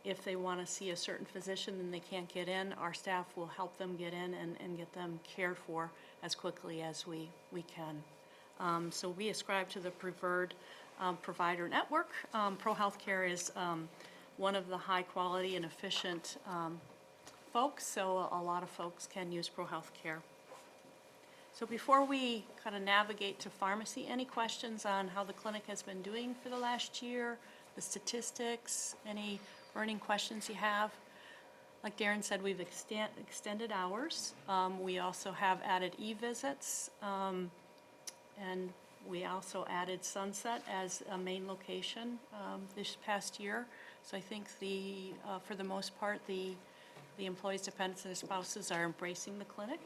If they want to see a certain physician and they can't get in, our staff will help them get in and get them cared for as quickly as we can. So we ascribe to the preferred provider network. Pro Healthcare is one of the high quality and efficient folks, so a lot of folks can use Pro Healthcare. So before we kind of navigate to pharmacy, any questions on how the clinic has been doing for the last year, the statistics, any burning questions you have? Like Darren said, we've extended hours. We also have added e-visits, and we also added Sunset as a main location this past year. So I think for the most part, the employees, dependents, and their spouses are embracing the clinic,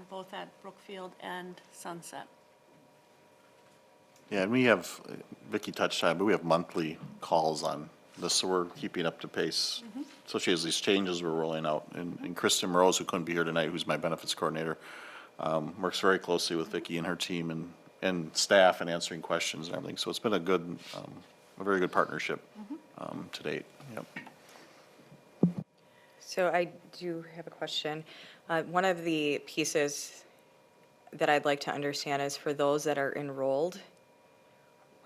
both at Brookfield and Sunset. Yeah, and we have, Vicki touched on it, but we have monthly calls on this, so we're keeping up to pace, especially as these changes we're rolling out. And Kristen Rose, who couldn't be here tonight, who's my benefits coordinator, works very closely with Vicki and her team and staff and answering questions and everything. So it's been a very good partnership to date. Yep. So I do have a question. One of the pieces that I'd like to understand is for those that are enrolled,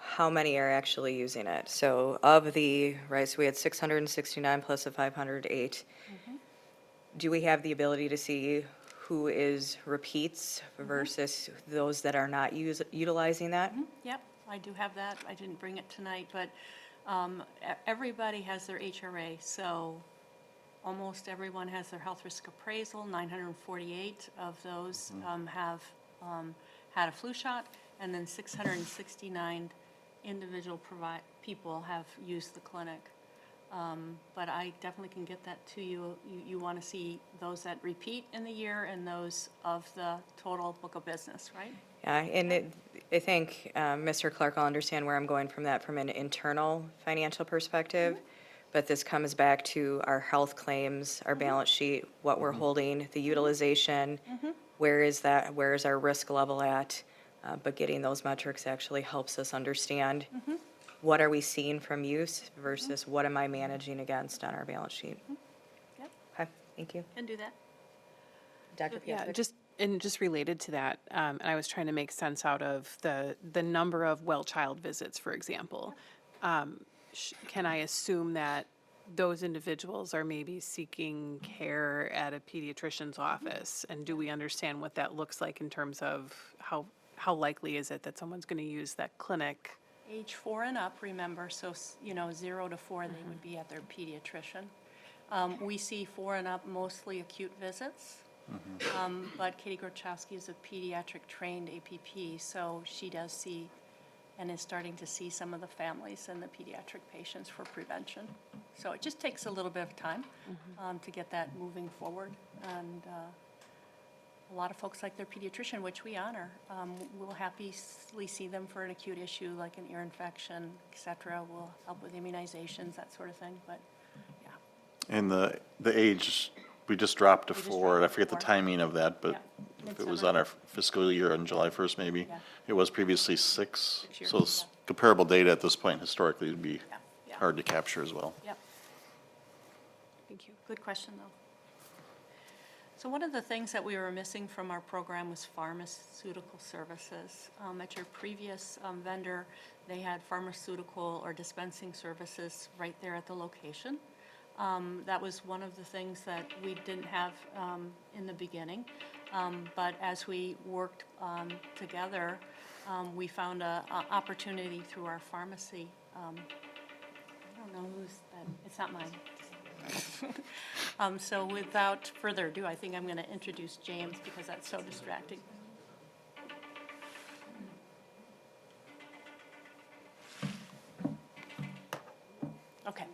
how many are actually using it? So so we had 669 plus the 508. Do we have the ability to see who is repeats versus those that are not utilizing that? Yep, I do have that. I didn't bring it tonight, but everybody has their HRA, so almost everyone has their health risk appraisal. 948 of those have had a flu shot, and then 669 individual people have used the clinic. But I definitely can get that to you. You want to see those that repeat in the year and those of the total book of business, right? Yeah, and I think Mr. Clark will understand where I'm going from that from an internal financial perspective. But this comes back to our health claims, our balance sheet, what we're holding, the utilization, where is our risk level at? But getting those metrics actually helps us understand what are we seeing from use versus what am I managing against on our balance sheet? Yep. Okay, thank you. Can do that. Dr. Yeah, Piatek? just related to that, and I was trying to make sense out of the number of well child visits, for example. Can I assume that those individuals are maybe seeking care at a pediatrician's office? And do we understand what that looks like in terms of how likely is it that someone's going to use that clinic? Age 4 and up, remember, so, 0 to 4, they would be at their pediatrician. We see 4 and up mostly acute visits. But Katie Grochowski is a pediatric trained APP, so she does see and is starting to see some of the families and the pediatric patients for prevention. So it just takes a little bit of time to get that moving forward. And a lot of folks like their pediatrician, which we honor. We'll happily see them for an acute issue like an ear infection, et cetera. We'll help with immunizations, that sort of thing, but yeah. And the age, we just dropped to We just 4. I dropped to forget the 4. timing of that, but Yeah. if it was on our fiscal year on July 1st, maybe. Yeah. It was previously 6. years, So it's comparable data at this point historically would be Yeah. hard to capture as well. Yep. Thank you. Good question, though. So one of the things that we were missing from our program was pharmaceutical services. At your previous vendor, they had pharmaceutical or dispensing services right there at the location. That was one of the things that we didn't have in the beginning. But as we worked together, we found an opportunity through our pharmacy. I don't know who's that. It's not mine. So without further ado, I think I'm going to introduce James because that's so distracting. Okay.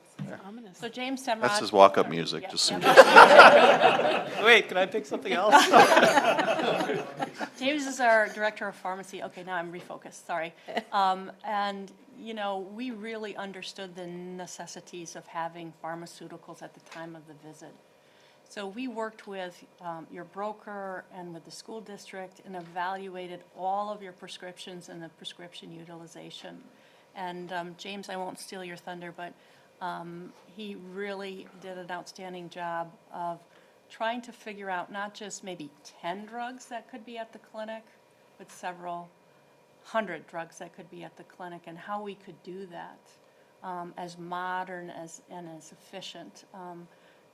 Ominous. So James Semrod. That's his walk-up music, Yep, just so yep. you know. Wait, can I pick something else? James is our director of pharmacy. Okay, now I'm refocused, sorry. And, we really understood the necessities of having pharmaceuticals at the time of the visit. So we worked with your broker and with the school district and evaluated all of your prescriptions and the prescription utilization. And James, I won't steal your thunder, but he really did an outstanding job of trying to figure out not just maybe 10 drugs that could be at the clinic, but several hundred drugs that could be at the clinic, and how we could do that as modern and as efficient.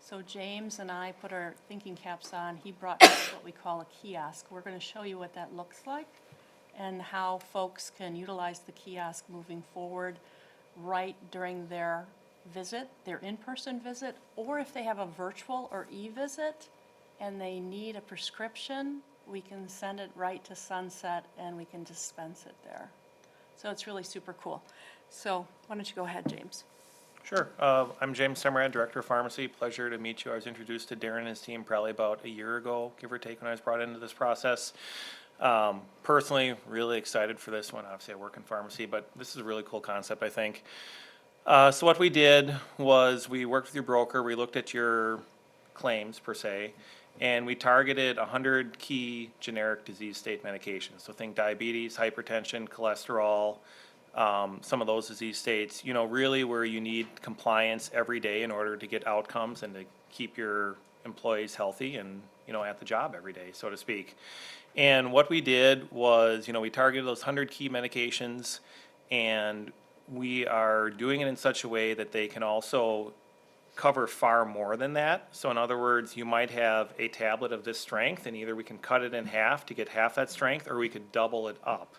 So James and I put our thinking caps on. He brought us what we call a kiosk. We're going to show you what that looks like and how folks can utilize the kiosk moving forward right during their visit, their in-person visit, or if they have a virtual or e-visit and they need a prescription, we can send it right to Sunset and we can dispense it there. So it's really super cool. So why don't you go ahead, James? Sure. I'm James Semrad, Director of Pharmacy. Pleasure to meet you. I was introduced to Darren and his team probably about a year ago, give or take, when I was brought into this process. Personally, really excited for this one. Obviously, I work in pharmacy, but this is a really cool concept, I think. So what we did was we worked with your broker. We looked at your claims, per se, and we targeted 100 key generic disease state medications. So think diabetes, hypertension, cholesterol, some of those disease states, really where you need compliance every day in order to get outcomes and to keep your employees healthy and, at the job every day, so to speak. And what we did was, we targeted those 100 key medications, and we are doing it in such a way that they can also cover far more than that. So in other words, you might have a tablet of this strength, and either we can cut it in half to get half that strength, or we could double it up.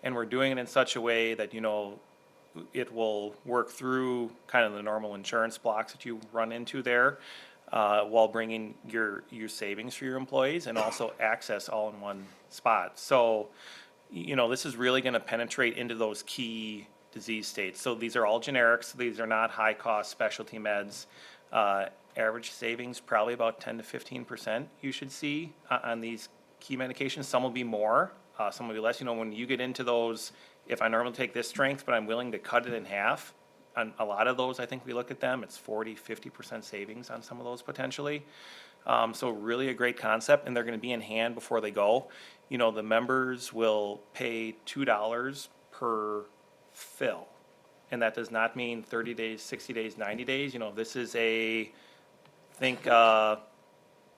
And we're doing it in such a way that, it will work through kind of the normal insurance blocks that you run into there, while bringing your savings for your employees and also access all in one spot. So, this is really going to penetrate into those key disease states. So these are all generics. These are not high-cost specialty meds. Average savings, probably about 10 to 15% you should see on these key medications. Some will be more, some will be less. When you get into those, if I normally take this strength, but I'm willing to cut it in half, on a lot of those, I think we look at them, it's 40, 50% savings on some of those potentially. So really a great concept, and they're going to be in hand before they go. The members will pay $2 per fill. and that does not mean 30 days, 60 days, 90 days. This is think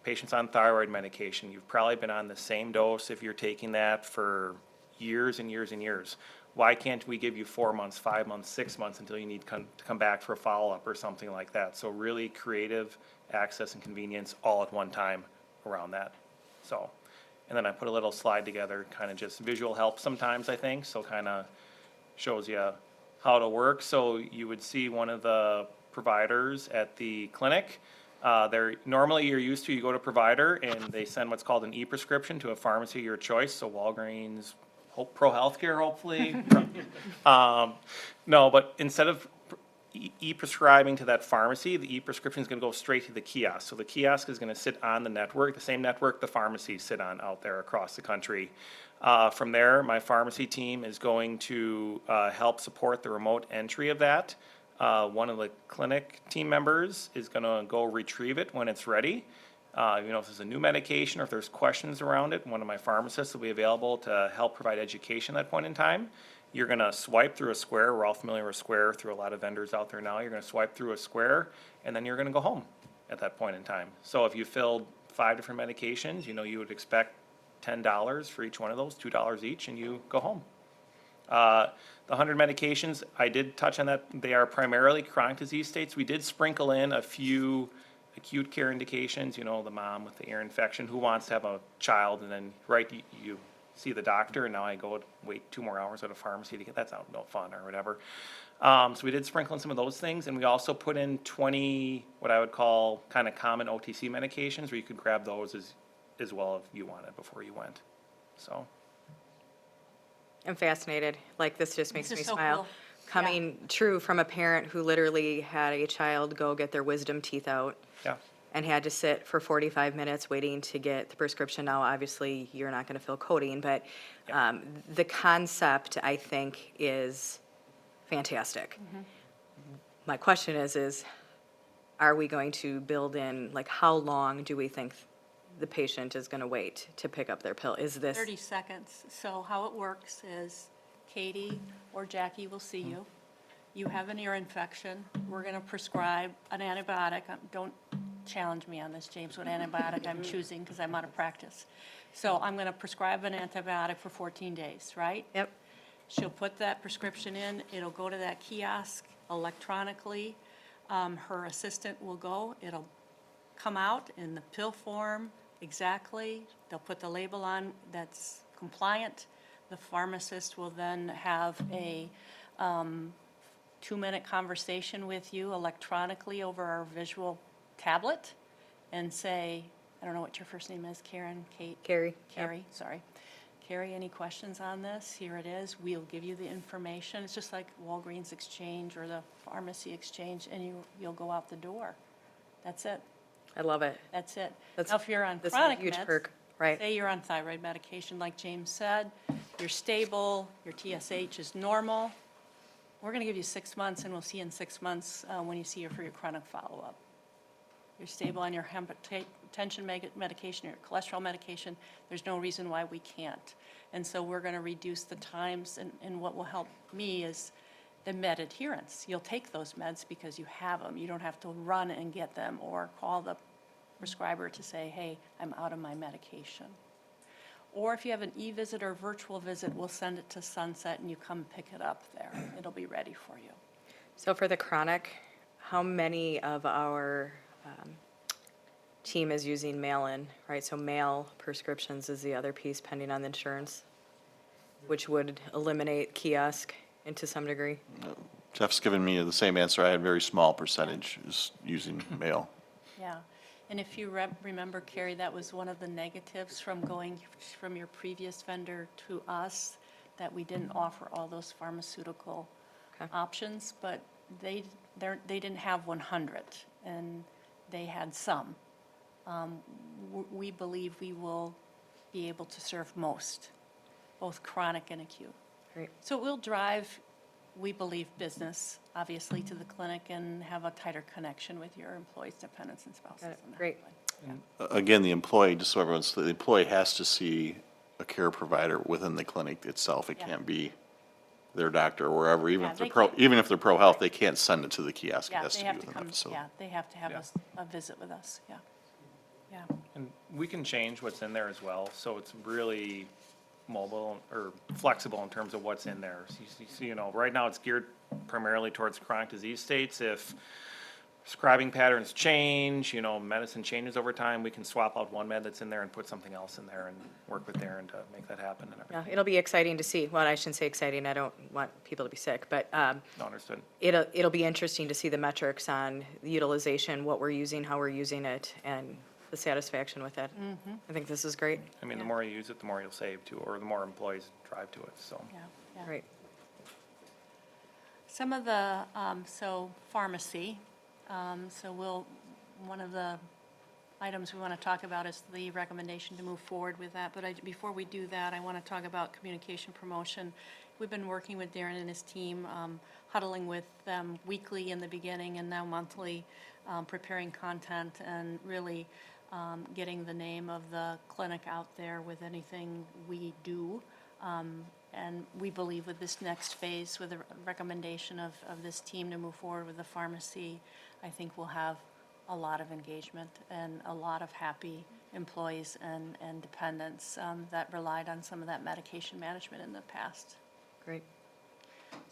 patients on thyroid medication. You've probably been on the same dose if you're taking that for years and years and years. Why can't we give you 4 months, 5 months, 6 months until you need to come back for a follow-up or something like that? So really creative access and convenience all at one time around that. So, and then I put a little slide together, kind of just visual help sometimes, I think, so kind of shows you how it'll work. So you would see one of the providers at the clinic. Normally you're used to, you go to provider and they send what's called an e-prescription to a pharmacy of your choice, so Walgreens, Pro Healthcare, hopefully. No, but instead of e-prescribing to that pharmacy, the e-prescription is going to go straight to the kiosk. So the kiosk is going to sit on the network, the same network the pharmacies sit on out there across the country. From there, my pharmacy team is going to help support the remote entry of that. One of the clinic team members is going to go retrieve it when it's ready. If there's a new medication or if there's questions around it, one of my pharmacists will be available to help provide education at that point in time. You're going to swipe through a square. We're all familiar with Square through a lot of vendors out there now. You're going to swipe through a square, and then you're going to go home at that point in time. So if you filled 5 different medications, you would expect $10 for each one of those, $2 each, and you go home. The 100 medications, I did touch on that. They are primarily chronic disease states. We did sprinkle in a few acute care indications, the mom with the ear infection who wants to have a child, and then, you see the doctor, and now I go wait 2 more hours at a pharmacy to get, that's not no fun or whatever. So we did sprinkle in some of those things, and we also put in 20, what I would call kind of common OTC medications, where you could grab those as well if you wanted before you went, so. I'm fascinated. Like, this just makes This me is so smile. cool. Coming true from a parent who literally had a child go get their wisdom teeth out Yeah. and had to sit for 45 minutes waiting to get the prescription. Now, obviously, you're not going to fill codeine, but the concept, I think, is fantastic. My question is, are we going to build in, like, how long do we think the patient is going to wait to pick up their pill? Is this 30 seconds. So how it works is Katie or Jackie will see you. You have an ear infection. We're going to prescribe an antibiotic. Don't challenge me on this, James, what antibiotic I'm choosing because I'm out of practice. So I'm going to prescribe an antibiotic for 14 days, right? Yep. She'll put that prescription in. It'll go to that kiosk electronically. Her assistant will go. It'll come out in the pill form exactly. They'll put the label on that's compliant. The pharmacist will then have a 2-minute conversation with you electronically over our visual tablet and say, I don't know what your first name is, Karen, Kate? Carrie? Carrie, sorry. Carrie, any questions on this? Here it is. We'll give you the information. It's just like Walgreens Exchange or the Pharmacy Exchange, and you'll go out the door. That's it. I love it. That's it. That's- Now, if you're on this is a chronic huge meds, perk, right. say you're on thyroid medication, like James said, you're stable, your TSH is normal, we're going to give you 6 months, and we'll see you in 6 months when you see her for your chronic follow-up. You're stable on your hypertension medication, your cholesterol medication, there's no reason why we can't. And so we're going to reduce the times, and what will help me is the med adherence. You'll take those meds because you have them. You don't have to run and get them or call the prescriber to say, hey, I'm out of my medication. Or if you have an e-visit or virtual visit, we'll send it to Sunset and you come pick it up there. It'll be ready for you. So for the chronic, how many of our team is using mail-in, right? So mail prescriptions is the other piece pending on the insurance, which would eliminate kiosk to some degree. Jeff's given me the same answer. I had a very small percentage is using mail. Yeah. And if you remember, Carrie, that was one of the negatives from going from your previous vendor to us, that we didn't offer all those pharmaceutical options, but they didn't have 100, and they had some. We believe we will be able to serve most, both chronic and acute. Great. So we'll drive, we believe, business, obviously, to the clinic and have a tighter connection with your employees, dependents, and spouses. Got it. and that. Great. Again, the employee, just so everyone's, the employee has to see a care provider within the clinic itself. It Yeah. can't be their doctor or wherever, even Yeah, if they're they pro, can't- even if they're pro health, they can't send it to the kiosk. It Yeah, has they to have be to within the come, facility. yeah, they have to have Yeah. a visit with us, yeah. Yeah. And we can change what's in there as well, so it's really mobile or flexible in terms of what's in there. So, you know, right now it's geared primarily towards chronic disease states. If prescribing patterns change, you know, medicine changes over time, we can swap out one med that's in there and put something else in there and work with Darren to make that happen and everything. Yeah, it'll be exciting to see. Well, I shouldn't say exciting, I don't want people to be sick, but No, understood. it'll be interesting to see the metrics on the utilization, what we're using, how we're using it, and the satisfaction with it. I think this is great. I mean, the more you use it, the more you'll save too, or the more employees drive to it, so. Yeah, yeah. Great. Some of the, so pharmacy, one of the items we want to talk about is the recommendation to move forward with that. But before we do that, I want to talk about communication promotion. We've been working with Darren and his team, huddling with them weekly in the beginning and now monthly, preparing content and really getting the name of the clinic out there with anything we do. And we believe with this next phase, with the recommendation of this team to move forward with the pharmacy, I think we'll have a lot of engagement and a lot of happy employees and dependents that relied on some of that medication management in the past. Great.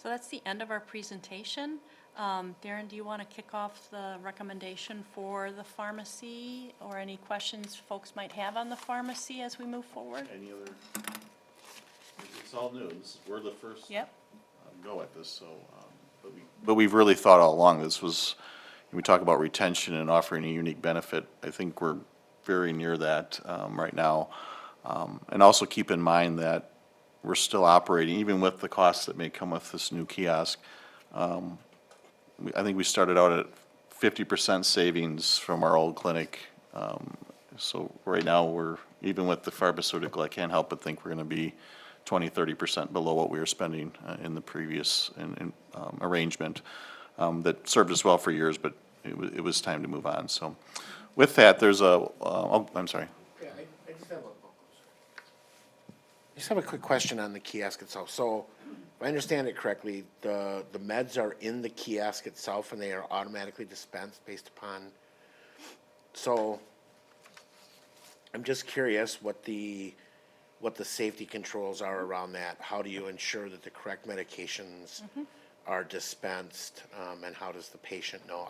So that's the end of our presentation. Darren, do you want to kick off the recommendation for the pharmacy or any questions folks might have on the pharmacy as we move forward? Any other? It's all new. We're the first. Yep. Go at this, so, but we've really thought all along, this was, when we talk about retention and offering a unique benefit, I think we're very near that, right now. And also keep in mind that we're still operating, even with the costs that may come with this new kiosk. I think we started out at 50% savings from our old clinic. So right now, we're, even with the pharmaceutical, I can't help but think we're gonna be 20-30% below what we were spending in the previous arrangement that served us well for years, but it was time to move on. So with that, there's I'm sorry. Yeah, I just have a quick question on the kiosk itself. So if I understand it correctly, the meds are in the kiosk itself and they are automatically dispensed based upon, so I'm just curious what the safety controls are around that. How do you ensure that the correct medications are dispensed, and how does the patient know?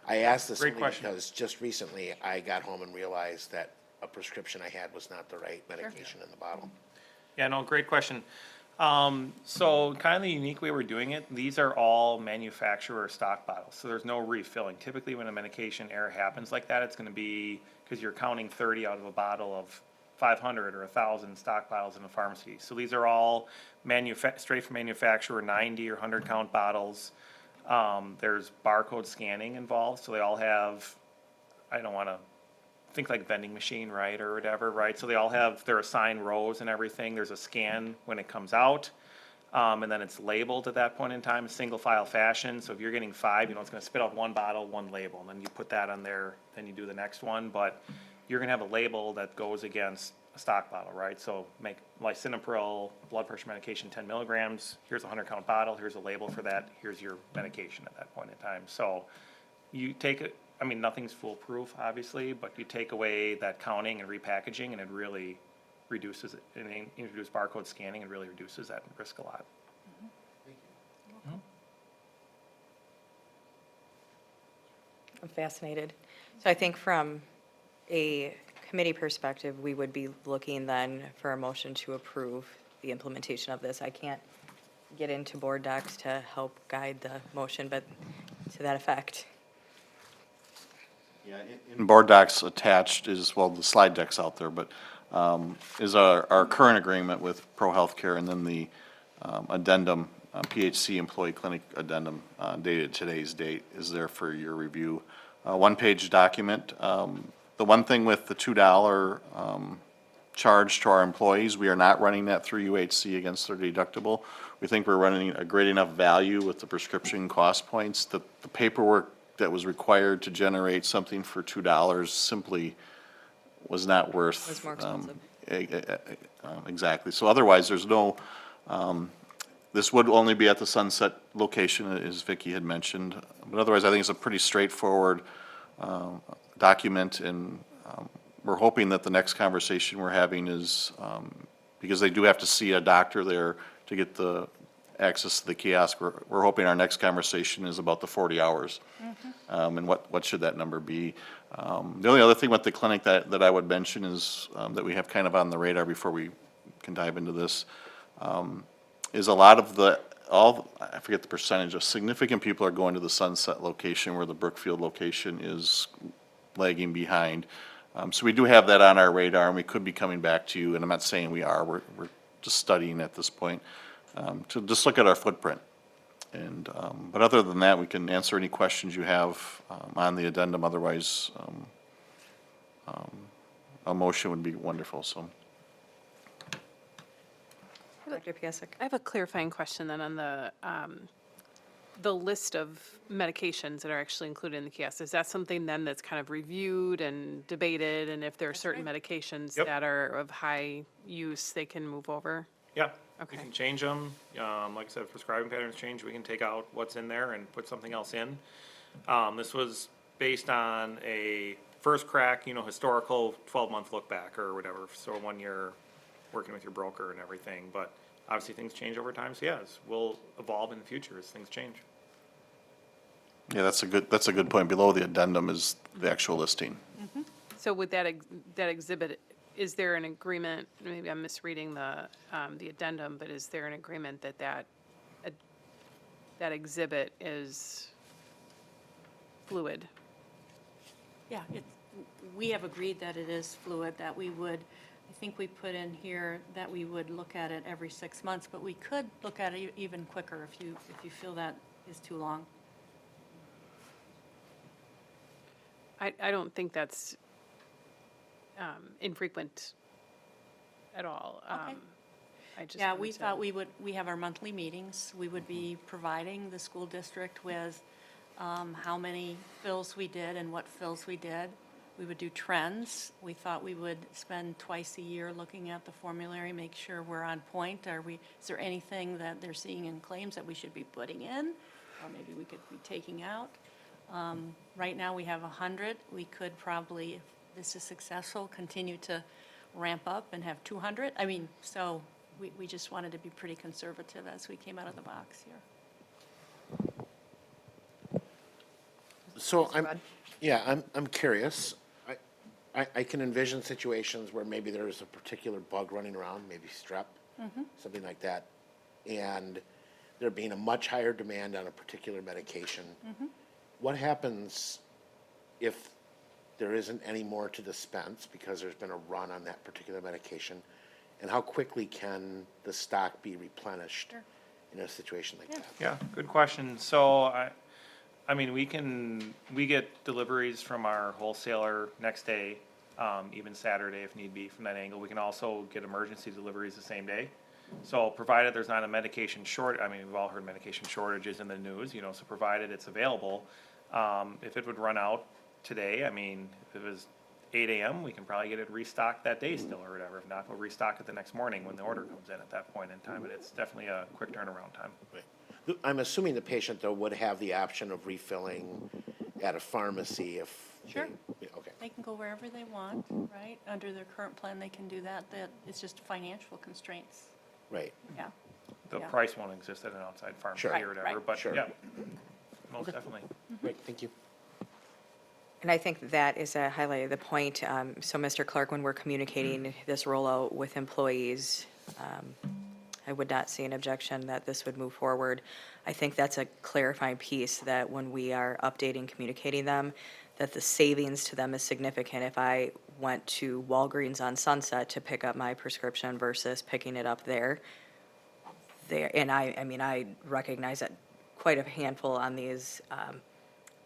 I asked this Great Great only question. because just recently I got home and realized that a prescription I had was not the right medication in the bottle. Yeah, no, great question. So kind of the unique way we're doing it, these are all manufacturer stock bottles, so there's no refilling. Typically, when a medication error happens like that, it's gonna be, because you're counting 30 out of a bottle of 500 or 1,000 stock bottles in a pharmacy. So these are all straight from manufacturer, 90 or 100 count bottles. There's barcode scanning involved, so they all have, I don't wanna think like vending machine, right, or whatever, right? So they all have their assigned rows and everything. There's a scan when it comes out. And then it's labeled at that point in time, single file fashion. So if you're getting 5, you know, it's gonna spit out one bottle, one label, and then you put that on there, then you do the next one. But you're gonna have a label that goes against a stock bottle, right? So make lisinopril, blood pressure medication, 10 milligrams. Here's a 100 count bottle. Here's a label for that. Here's your medication at that point in time. So you take it, I mean, nothing's foolproof, obviously, but you take away that counting and repackaging, and it really reduces it, and introduce barcode scanning, and really reduces that risk a lot. I'm fascinated. So I think from a committee perspective, we would be looking then for a motion to approve the implementation of this. I can't get into board docs to help guide the motion, but to that effect. Yeah, in board docs attached is, well, the slide deck's out there, but is our current agreement with Pro Healthcare, and then the addendum, PHC employee clinic addendum dated today's date is there for your review. One-page document. The one thing with the $2 charge to our employees, we are not running that through UHC against their deductible. We think we're running a great enough value with the prescription cost points. The paperwork that was required to generate something for $2 simply was not worth. Was more expensive. Exactly. So otherwise, there's no, this would only be at the Sunset location, as Vicky had mentioned. But otherwise, I think it's a pretty straightforward document, and we're hoping that the next conversation we're having is, because they do have to see a doctor there to get the access to the kiosk, we're hoping our next conversation is about the 40 hours. And what should that number be? The only other thing with the clinic that I would mention is, that we have kind of on the radar before we can dive into this, is a lot of I forget the percentage, of significant people are going to the Sunset location where the Brookfield location is lagging behind. So we do have that on our radar, and we could be coming back to you, and I'm not saying we are, we're just studying at this point, to just look at our footprint. And, but other than that, we can answer any questions you have on the addendum. Otherwise, a motion would be wonderful, so. Dr. Piasek? I have a clarifying question then on the list of medications that are actually included in the kiosk. Is that something then that's kind of reviewed and debated, and if there are certain medications Yep. that are of high use, they can move over? Yeah, Okay. we can change them. Like I said, prescribing patterns change, we can take out what's in there and put something else in. This was based on a first crack, historical 12-month look back or whatever. So 1 year working with your broker and everything, but obviously things change over time. So yes, we'll evolve in the future as things change. Yeah, that's a good point. Below the addendum is the actual listing. So with that exhibit, is there an agreement, maybe I'm misreading the addendum, but is there an agreement that exhibit is fluid? Yeah, we have agreed that it is fluid, that we would, I think we put in here that we would look at it every 6 months, but we could look at it even quicker if you feel that is too long. I don't think that's infrequent at all. Okay. I just Yeah, wanted we to- thought we have our monthly meetings. We would be providing the school district with how many fills we did and what fills we did. We would do trends. We thought we would spend twice a year looking at the formulary, make sure we're on point. Is there anything that they're seeing in claims that we should be putting in? Or maybe we could be taking out? Right now, we have 100. We could probably, if this is successful, continue to ramp up and have 200. I mean, so we just wanted to be pretty conservative as we came out of the box here. So I'm curious. I can envision situations where maybe there's a particular bug running around, maybe strep, something like that, and there being a much higher demand on a particular medication. What happens if there isn't any more to dispense because there's been a run on that particular medication? And how quickly can the stock be replenished in a situation like that? Yeah, good question. So I mean, we get deliveries from our wholesaler next day, even Saturday if need be from that angle. We can also get emergency deliveries the same day. So provided there's not a medication I mean, we've all heard medication shortages in the news, so provided it's available. If it would run out today, I mean, if it was 8 a.m., we can probably get it restocked that day still or whatever. If not, we'll restock it the next morning when the order comes in at that point in time. But it's definitely a quick turnaround time. Right. I'm assuming the patient, though, would have the option of refilling at a pharmacy if. Sure. Okay. They can go wherever they want, right? Under their current plan, they can do that. It's just financial constraints. Right. Yeah. The Yeah. price won't exist at an outside pharmacy Sure. or whatever, Right. but Sure. yeah, most definitely. Great, thank you. And I think that is a highlight of the point. So, Mr. Clark, when we're communicating this rollout with employees, I would not see an objection that this would move forward. I think that's a clarifying piece that when we are updating, communicating them, that the savings to them is significant. If I went to Walgreens on Sunset to pick up my prescription versus picking it up there, and I mean, I recognize that quite a handful on these,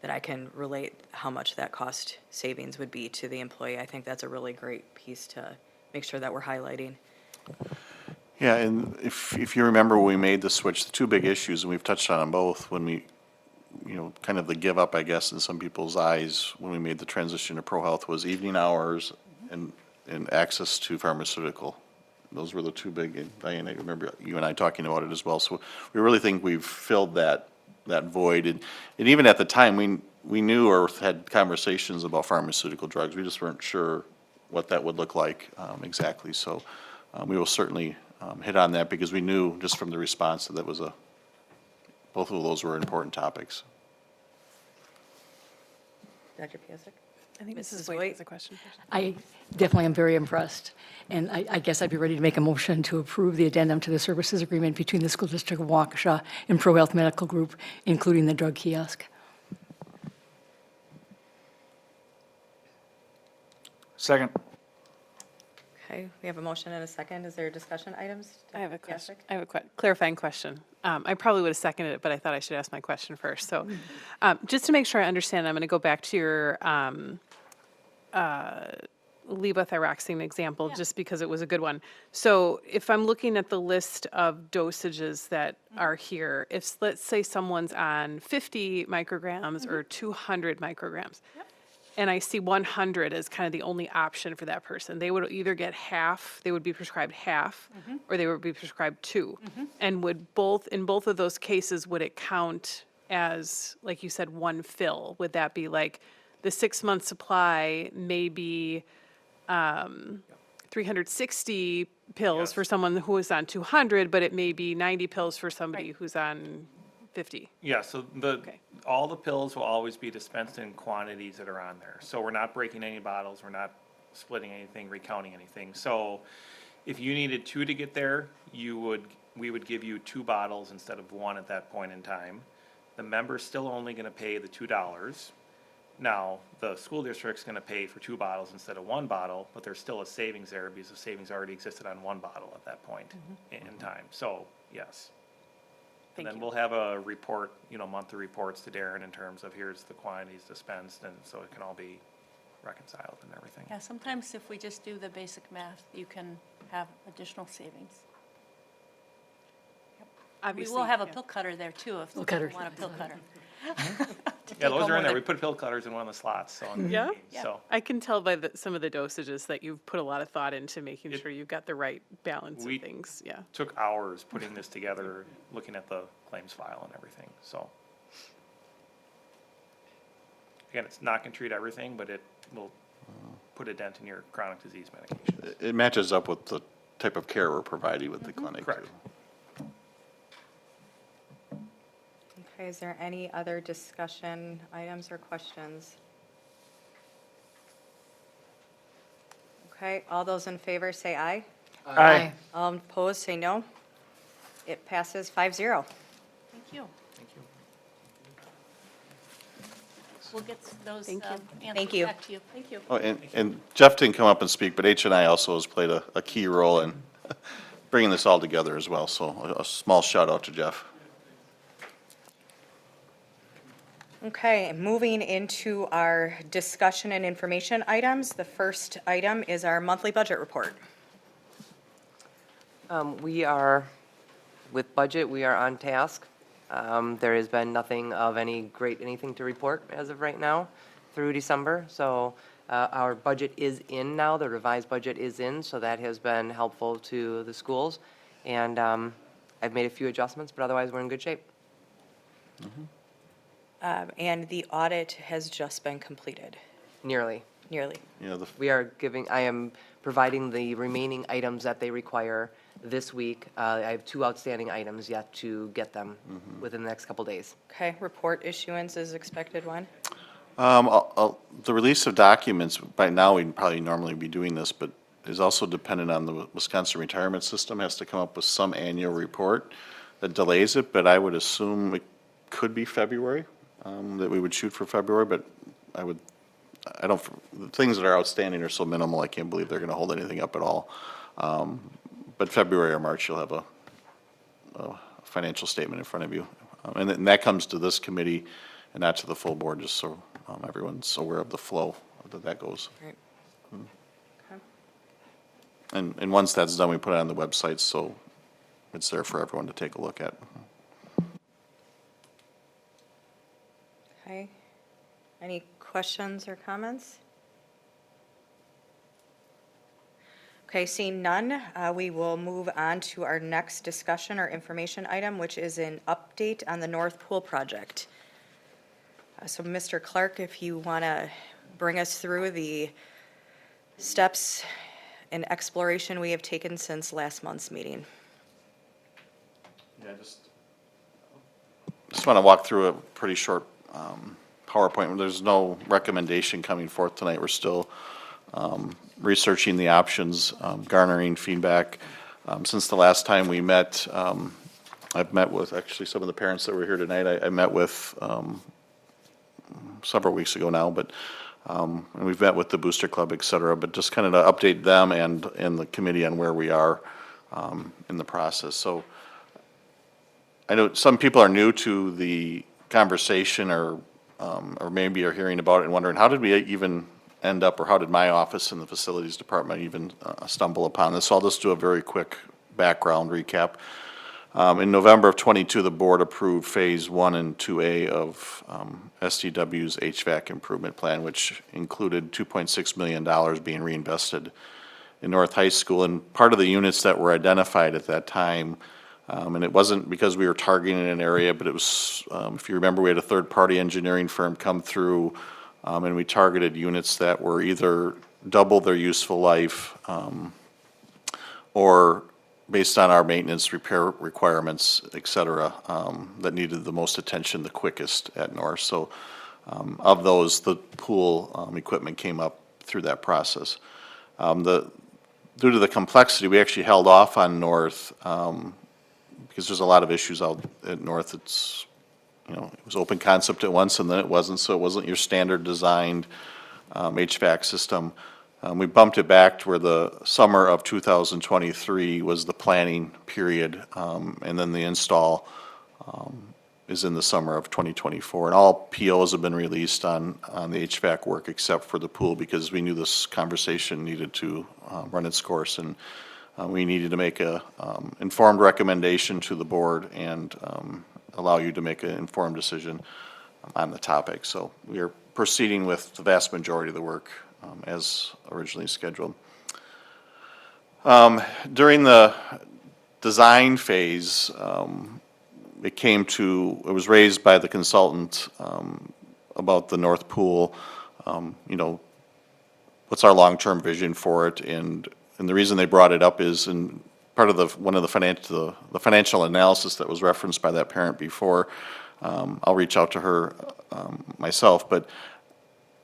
that I can relate how much that cost savings would be to the employee. I think that's a really great piece to make sure that we're highlighting. Yeah, and if you remember when we made the switch, the two big issues, and we've touched on them both, when we, kind of the give up, I guess, in some people's eyes, when we made the transition to ProHealth was evening hours and access to pharmaceutical Those were the two big, and Diane, I remember you and I talking about it as well. So we really think we've filled that void. And even at the time, we knew or had conversations about pharmaceutical drugs. We just weren't sure what that would look like exactly. So we will certainly hit on that because we knew just from the response that both of those were important topics. Dr. Piasek? I think Mrs. Mrs. White White? has a question first. I definitely am very impressed. And I guess I'd be ready to make a motion to approve the addendum to the services agreement between the School District of Waukesha and Pro Health Medical Group, including the drug kiosk. Second. Okay, we have a motion and a second. Is there discussion items? I have a Dr. question. Piasek? I have a clarifying question. I probably would have seconded it, but I thought I should ask my question first. So just to make sure I understand, I'm going to go back to your levothyroxine example, just because it was a good one. So if I'm looking at the list of dosages that are here, if, let's say someone's on 50 micrograms or 200 micrograms, and I see 100 as kind of the only option for that person, they would either get half, they would be prescribed half, or they would be prescribed 2. And in both of those cases, would it count as, like you said, one fill? Would that be like the 6-month supply may be 360 pills for someone who is on 200, but it may be 90 pills for somebody who's on 50? Yeah, so all the pills will always be dispensed in quantities that are on there. So we're not breaking any bottles, we're not splitting anything, recounting anything. So if you needed 2 to get there, we would give you 2 bottles instead of 1 at that point in time. The member's still only gonna pay the $2. Now, the school district's gonna pay for 2 bottles instead of 1 bottle, but there's still a savings there because the savings already existed on 1 bottle at that point in time. So, yes. And then we'll have a report, monthly reports to Darren in terms of here's the quantities dispensed, and so it can all be reconciled and everything. Yeah, sometimes if we just do the basic math, you can have additional savings. Obviously, We will have a yeah. pill cutter there too, if Pill people cutter. want a pill cutter. Yeah, those are in there. We put pill cutters in one of the slots, so. Yeah? So, I can tell by some of the dosages that you've put a lot of thought into making sure you've got the right balance of things, yeah. took hours putting this together, looking at the claims file and everything, so. Again, it's not gonna treat everything, but it will put a dent in your chronic disease medication. It matches up with the type of care we're providing with the clinic, too. Correct. Okay, is there any other discussion items or questions? Okay, all those in favor say aye. Aye. All opposed say no. It passes 5-0. Thank you. Thank you. We'll get those Thank answers you. back to you. Thank you. Oh, and Jeff didn't come up and speak, but H&I also has played a key role in bringing this all together as well, so a small shout out to Jeff. Okay, moving into our discussion and information items. The first item is our monthly budget report. With budget, we are on task. There has been nothing of anything to report as of right now through December. So our budget is in now, the revised budget is in, so that has been helpful to the schools. And I've made a few adjustments, but otherwise we're in good shape. And the audit has just been completed, Nearly. nearly. I am providing the remaining items that they require this week. I have 2 outstanding items yet to get them within the next couple days. Okay, report issuance is expected when? The release of documents, by now we'd probably normally be doing this, but is also dependent on the Wisconsin retirement system, has to come up with some annual report that delays it, but I would assume it could be February, that we would shoot for February, but the things that are outstanding are so minimal, I can't believe they're gonna hold anything up at all. But February or March, you'll have a financial statement in front of you. And that comes to this committee and not to the full board, just so everyone's aware of the flow that goes. Right. Okay. And once that's done, we put it on the website, so it's there for everyone to take a look at. Okay. Any questions or comments? Okay, seeing none, we will move on to our next discussion or information item, which is an update on the North Pool project. So Mr. Clark, if you want to bring us through the steps and exploration we have taken since last month's meeting. Yeah, just want to walk through a pretty short PowerPoint. There's no recommendation coming forth tonight. We're still researching the options, garnering feedback. Since the last time we met, I've met with actually some of the parents that were here tonight. I met with several weeks ago now, but and we've met with the Booster Club, et cetera, but just kind of to update them and the committee on where we are in the process. So I know some people are new to the conversation or maybe are hearing about it and wondering, how did we even end up, or how did my office in the facilities department even stumble upon this? So I'll just do a very quick background recap. In November of '22, the board approved Phase 1 and 2A of SDW's HVAC improvement plan, which included $2.6 million being reinvested in North High School. And part of the units that were identified at that time, and it wasn't because we were targeting an area, but it was, if you remember, we had a third-party engineering firm come through, and we targeted units that were either double their useful life or based on our maintenance, repair requirements, et cetera, that needed the most attention the quickest at North. So of those, the pool equipment came up through that process. Due to the complexity, we actually held off on North because there's a lot of issues out at North. It's, it was open concept at once and then it wasn't, so it wasn't your standard designed HVAC system. We bumped it back to where the summer of 2023 was the planning period, and then the install is in the summer of 2024. And all POs have been released on the HVAC work except for the pool, because we knew this conversation needed to run its course, and we needed to make a informed recommendation to the board and allow you to make an informed decision on the topic. So we are proceeding with the vast majority of the work as originally scheduled. During the design phase, it was raised by the consultant about the North Pool, what's our long-term vision for it, and the reason they brought it up is in part of one of the financial analysis that was referenced by that parent before. I'll reach out to her myself, but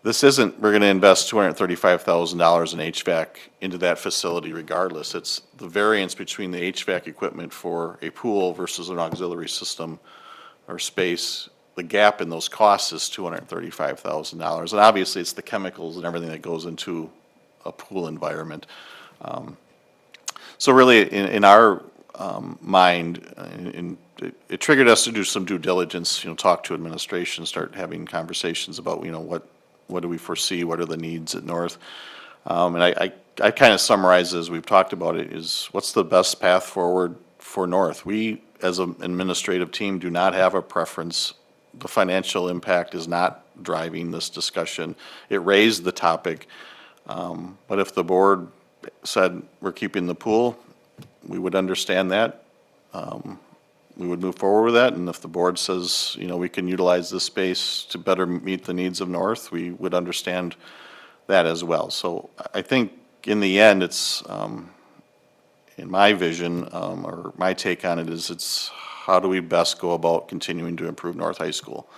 this isn't, we're gonna invest $235,000 in HVAC into that facility regardless. It's the variance between the HVAC equipment for a pool versus an auxiliary system or space. The gap in those costs is $235,000. And obviously it's the chemicals and everything that goes into a pool environment. So really in our mind, it triggered us to do some due diligence, talk to administration, start having conversations about, what do we foresee? What are the needs at North? And I kind of summarize as we've talked about it is what's the best path forward for North? We, as an administrative team, do not have a preference. The financial impact is not driving this discussion. It raised the topic, but if the board said we're keeping the pool, we would understand that. We would move forward with that, and if the board says, we can utilize this space to better meet the needs of North, we would understand that as well. So I think in the end, it's, in my vision, or my take on it is it's how do we best go about continuing to improve North High School?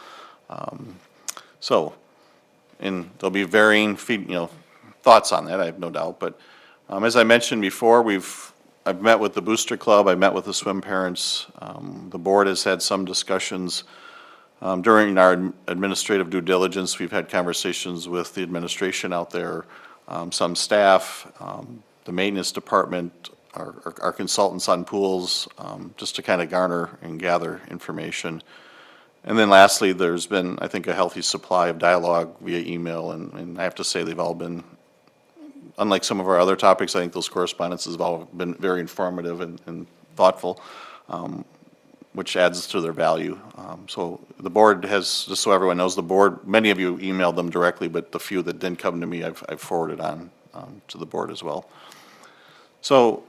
And there'll be varying thoughts on that, I have no doubt, but as I mentioned before, I've met with the Booster Club, I've met with the swim parents. The board has had some discussions. During our administrative due diligence, we've had conversations with the administration out there, some staff, the maintenance department, our consultants on pools, just to kind of garner and gather information. And then lastly, there's been, I think, a healthy supply of dialogue via email, and I have to say they've all been, unlike some of our other topics, I think those correspondences have all been very informative and thoughtful, which adds to their value. So the board has, just so everyone knows, the board, many of you emailed them directly, but the few that didn't come to me, I've forwarded on to the board as well. So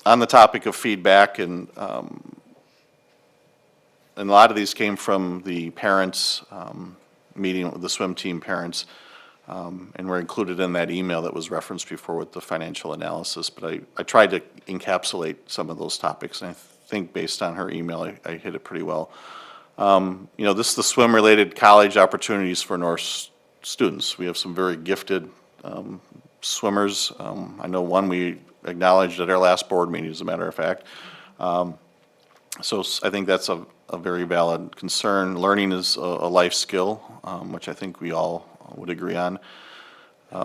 on the topic of feedback, and a lot of these came from the parents, meeting with the swim team parents, and were included in that email that was referenced before with the financial analysis. But I tried to encapsulate some of those topics, and I think based on her email, I hit it pretty well. You know, this is the swim-related college opportunities for North students. We have some very gifted swimmers. I know one we acknowledged at our last board meeting, as a matter of fact. So I think that's a very valid concern. Learning is a life skill, which I think we all would agree on.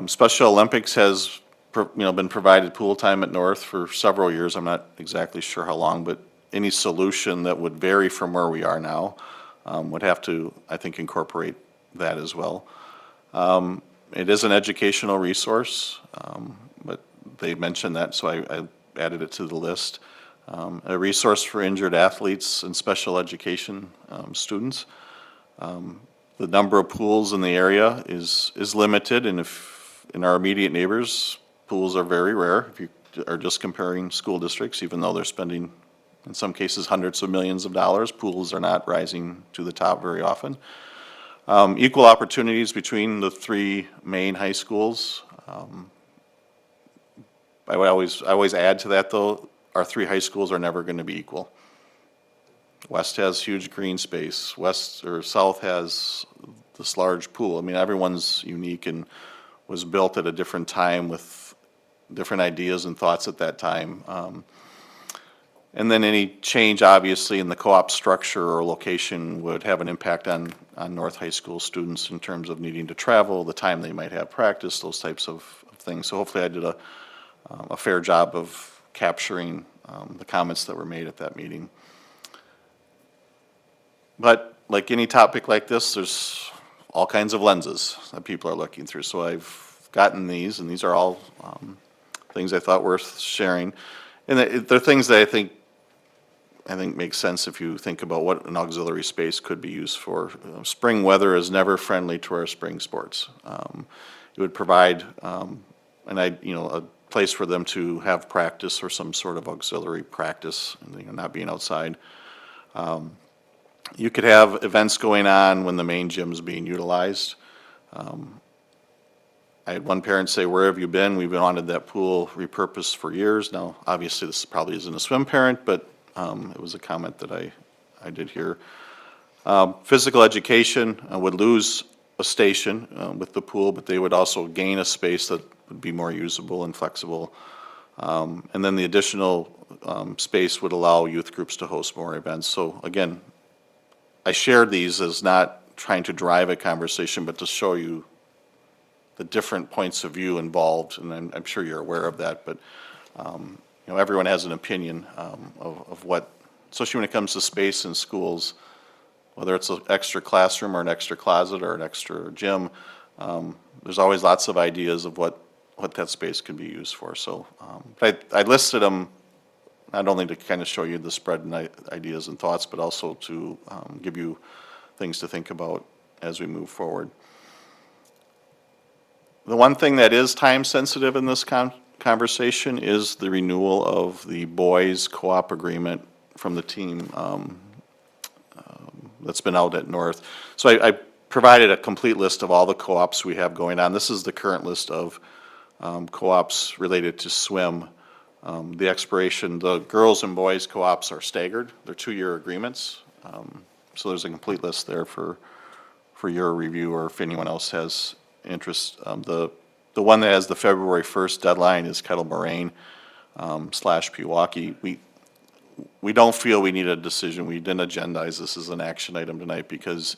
Special Olympics has been provided pool time at North for several years. I'm not exactly sure how long, but any solution that would vary from where we are now would have to, I think, incorporate that as well. It is an educational resource, but they mentioned that, so I added it to the list. A resource for injured athletes and special education students. The number of pools in the area is limited, and if in our immediate neighbors, pools are very rare. If you are just comparing school districts, even though they're spending, in some cases, hundreds of millions of dollars, pools are not rising to the top very often. Equal opportunities between the three main high schools. I always add to that, though, our three high schools are never going to be equal. West has huge green space. West or South has this large pool. I mean, everyone's unique and was built at a different time with different ideas and thoughts at that time. And then any change, obviously, in the co-op structure or location would have an impact on North High School students in terms of needing to travel, the time they might have practice, those types of things. So hopefully I did a fair job of capturing the comments that were made at that meeting. But like any topic like this, there's all kinds of lenses that people are looking through. So I've gotten these, and these are all things I thought worth sharing. And they're things that I think makes sense if you think about what an auxiliary space could be used for. Spring weather is never friendly to our spring sports. It would provide a place for them to have practice or some sort of auxiliary practice, not being outside. You could have events going on when the main gym's being utilized. I had one parent say, "Where have you been? We've wanted that pool repurposed for years." Now, obviously, this probably isn't a swim parent, but it was a comment that I did hear. Physical education would lose a station with the pool, but they would also gain a space that would be more usable and flexible. And then the additional space would allow youth groups to host more events. So again, I shared these as not trying to drive a conversation, but to show you the different points of view involved, and I'm sure you're aware of that, but everyone has an opinion of what, especially when it comes to space in schools, whether it's an extra classroom or an extra closet or an extra gym, there's always lots of ideas of what that space can be used for. So I listed them not only to kind of show you the spread in ideas and thoughts, but also to give you things to think about as we move forward. The one thing that is time sensitive in this conversation is the renewal of the boys co-op agreement from the team that's been out at North. So I provided a complete list of all the co-ops we have going on. This is the current list of co-ops related to swim. The expiration, the girls and boys co-ops are staggered. They're 2-year agreements. So there's a complete list there for your review, or if anyone else has interest. The one that has the February 1st deadline is Kettle Moraine / Pewaukee. We don't feel we need a decision. We didn't agendize this as an action item tonight because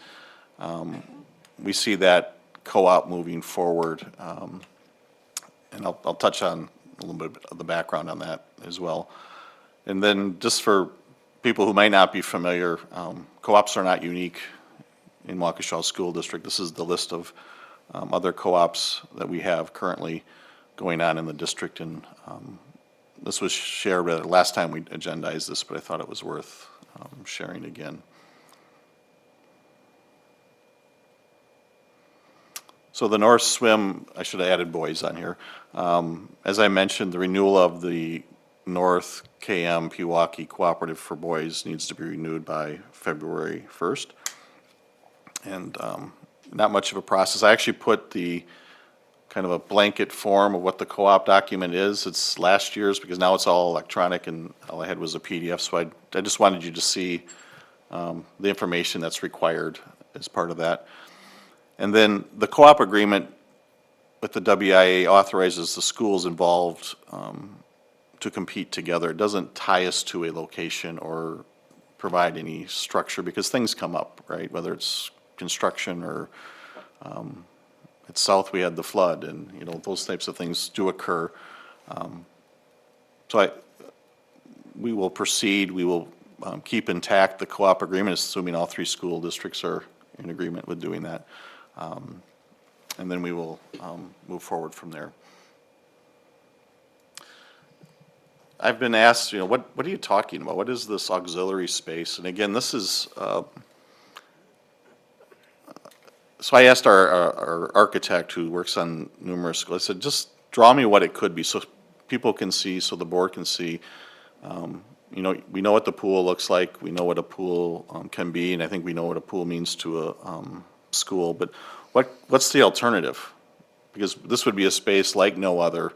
we see that co-op moving forward. And I'll touch on a little bit of the background on that as well. And then just for people who might not be familiar, co-ops are not unique in Waukesha School District. This is the list of other co-ops that we have currently going on in the district, and this was shared last time we agendized this, but I thought it was worth sharing again. So the North Swim, I should have added boys on here. As I mentioned, the renewal of the North KM Pewaukee Cooperative for Boys needs to be renewed by February 1st. And not much of a process. I actually put the kind of a blanket form of what the co-op document is. It's last year's because now it's all electronic and all I had was a PDF. So I just wanted you to see the information that's required as part of that. And then the co-op agreement with the WIA authorizes the schools involved to compete together. It doesn't tie us to a location or provide any structure because things come up, right? Whether it's construction or at South we had the flood and, you know, those types of things do occur. So we will proceed, we will keep intact the co-op agreement, assuming all 3 school districts are in agreement with doing that. And then we will move forward from there. I've been asked, you know, what are you talking about? What is this auxiliary space? And again, this is, so I asked our architect who works on numerous schools, I said, just draw me what it could be so people can see, so the board can see. You know, we know what the pool looks like, we know what a pool can be, and I think we know what a pool means to a school, but what's the alternative? Because this would be a space like no other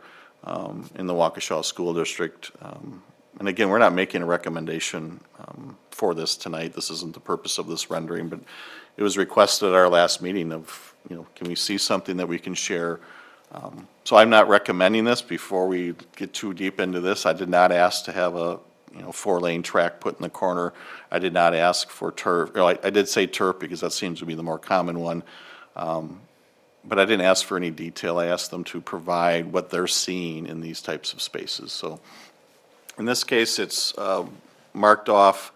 in the Waukesha School District. And again, we're not making a recommendation for this tonight. This isn't the purpose of this rendering, but it was requested at our last meeting of, you know, can we see something that we can share? So I'm not recommending this. Before we get too deep into this, I did not ask to have a, you know, 4-lane track put in the corner. I did not ask for turf. I did say turf because that seems to be the more common one. But I didn't ask for any detail. I asked them to provide what they're seeing in these types of spaces. So in this case, it's marked off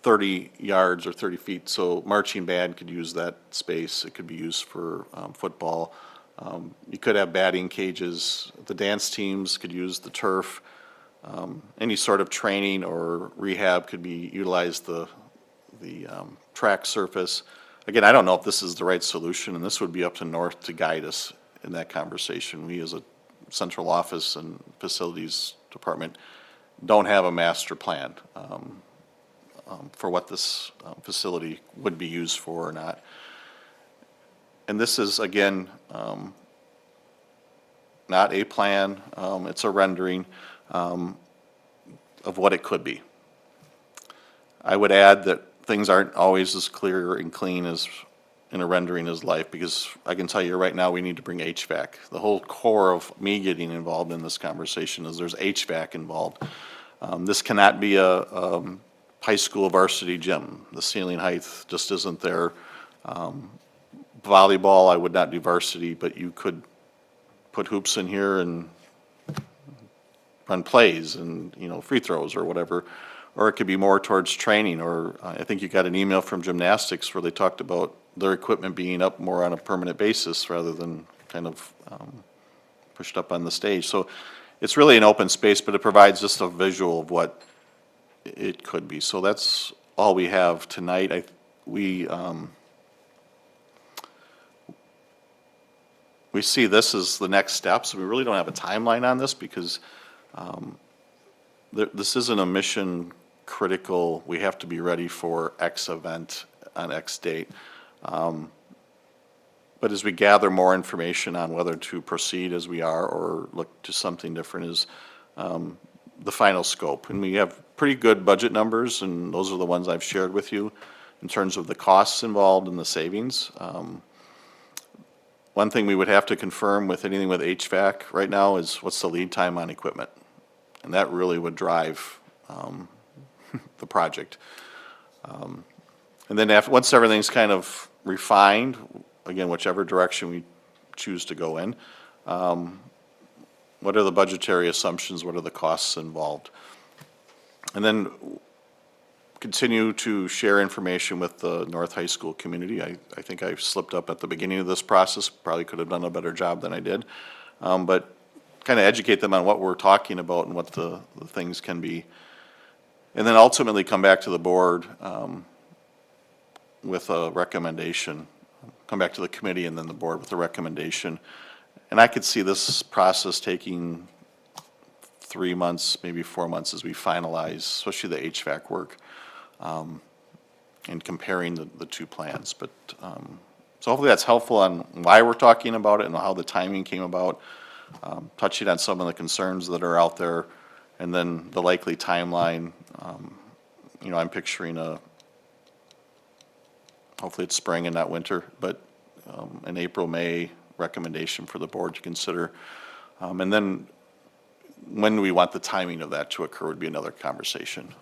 30 yards or 30 feet. So marching band could use that space. It could be used for football. You could have batting cages. The dance teams could use the turf. Any sort of training or rehab could be utilized the track surface. Again, I don't know if this is the right solution, and this would be up to North to guide us in that conversation. We as a central office and facilities department don't have a master plan for what this facility would be used for or not. And this is, again, not a plan, it's a rendering of what it could be. I would add that things aren't always as clear and clean as in a rendering as life, because I can tell you right now we need to bring HVAC. The whole core of me getting involved in this conversation is there's HVAC involved. This cannot be a high school varsity gym. The ceiling height just isn't there. Volleyball, I would not do varsity, but you could put hoops in here and run plays and, you know, free throws or whatever. Or it could be more towards training, or I think you got an email from gymnastics where they talked about their equipment being up more on a permanent basis rather than kind of pushed up on the stage. So it's really an open space, but it provides just a visual of what it could be. So that's all we have tonight. We see this as the next step, so we really don't have a timeline on this because this isn't a mission critical, we have to be ready for X event on X date. But as we gather more information on whether to proceed as we are or look to something different is the final scope. And we have pretty good budget numbers, and those are the ones I've shared with you in terms of the costs involved and the savings. One thing we would have to confirm with anything with HVAC right now is what's the lead time on equipment? And that really would drive the project. And then once everything's kind of refined, again, whichever direction we choose to go in, what are the budgetary assumptions? What are the costs involved? And then continue to share information with the North High School community. I think I slipped up at the beginning of this process, probably could have done a better job than I did. But kind of educate them on what we're talking about and what the things can be. And then ultimately come back to the board with a recommendation. come back to the committee and then the board with a recommendation. And I could see this process taking 3 months, maybe 4 months as we finalize, especially the HVAC work, and comparing the two plans. But, so hopefully that's helpful on why we're talking about it and how the timing came about, touching on some of the concerns that are out there, and then the likely timeline. You know, I'm picturing hopefully it's spring and not winter, but an April, May recommendation for the board to consider. And then when do we want the timing of that to occur would be another conversation.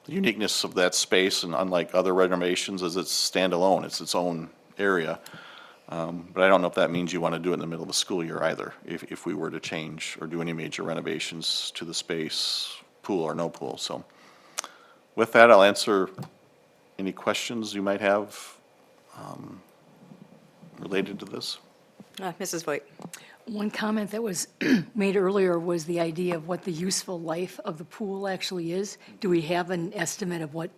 The uniqueness of that space, and unlike other renovations, is it's standalone, it's its own area. But I don't know if that means you want to do it in the middle of the school year either, if we were to change or do any major renovations to the space, pool or no pool. So with that, I'll answer any questions you might have related to this. Mrs. Voigt. One comment that was made earlier was the idea of what the useful life of the pool actually is. Do we have an estimate of what,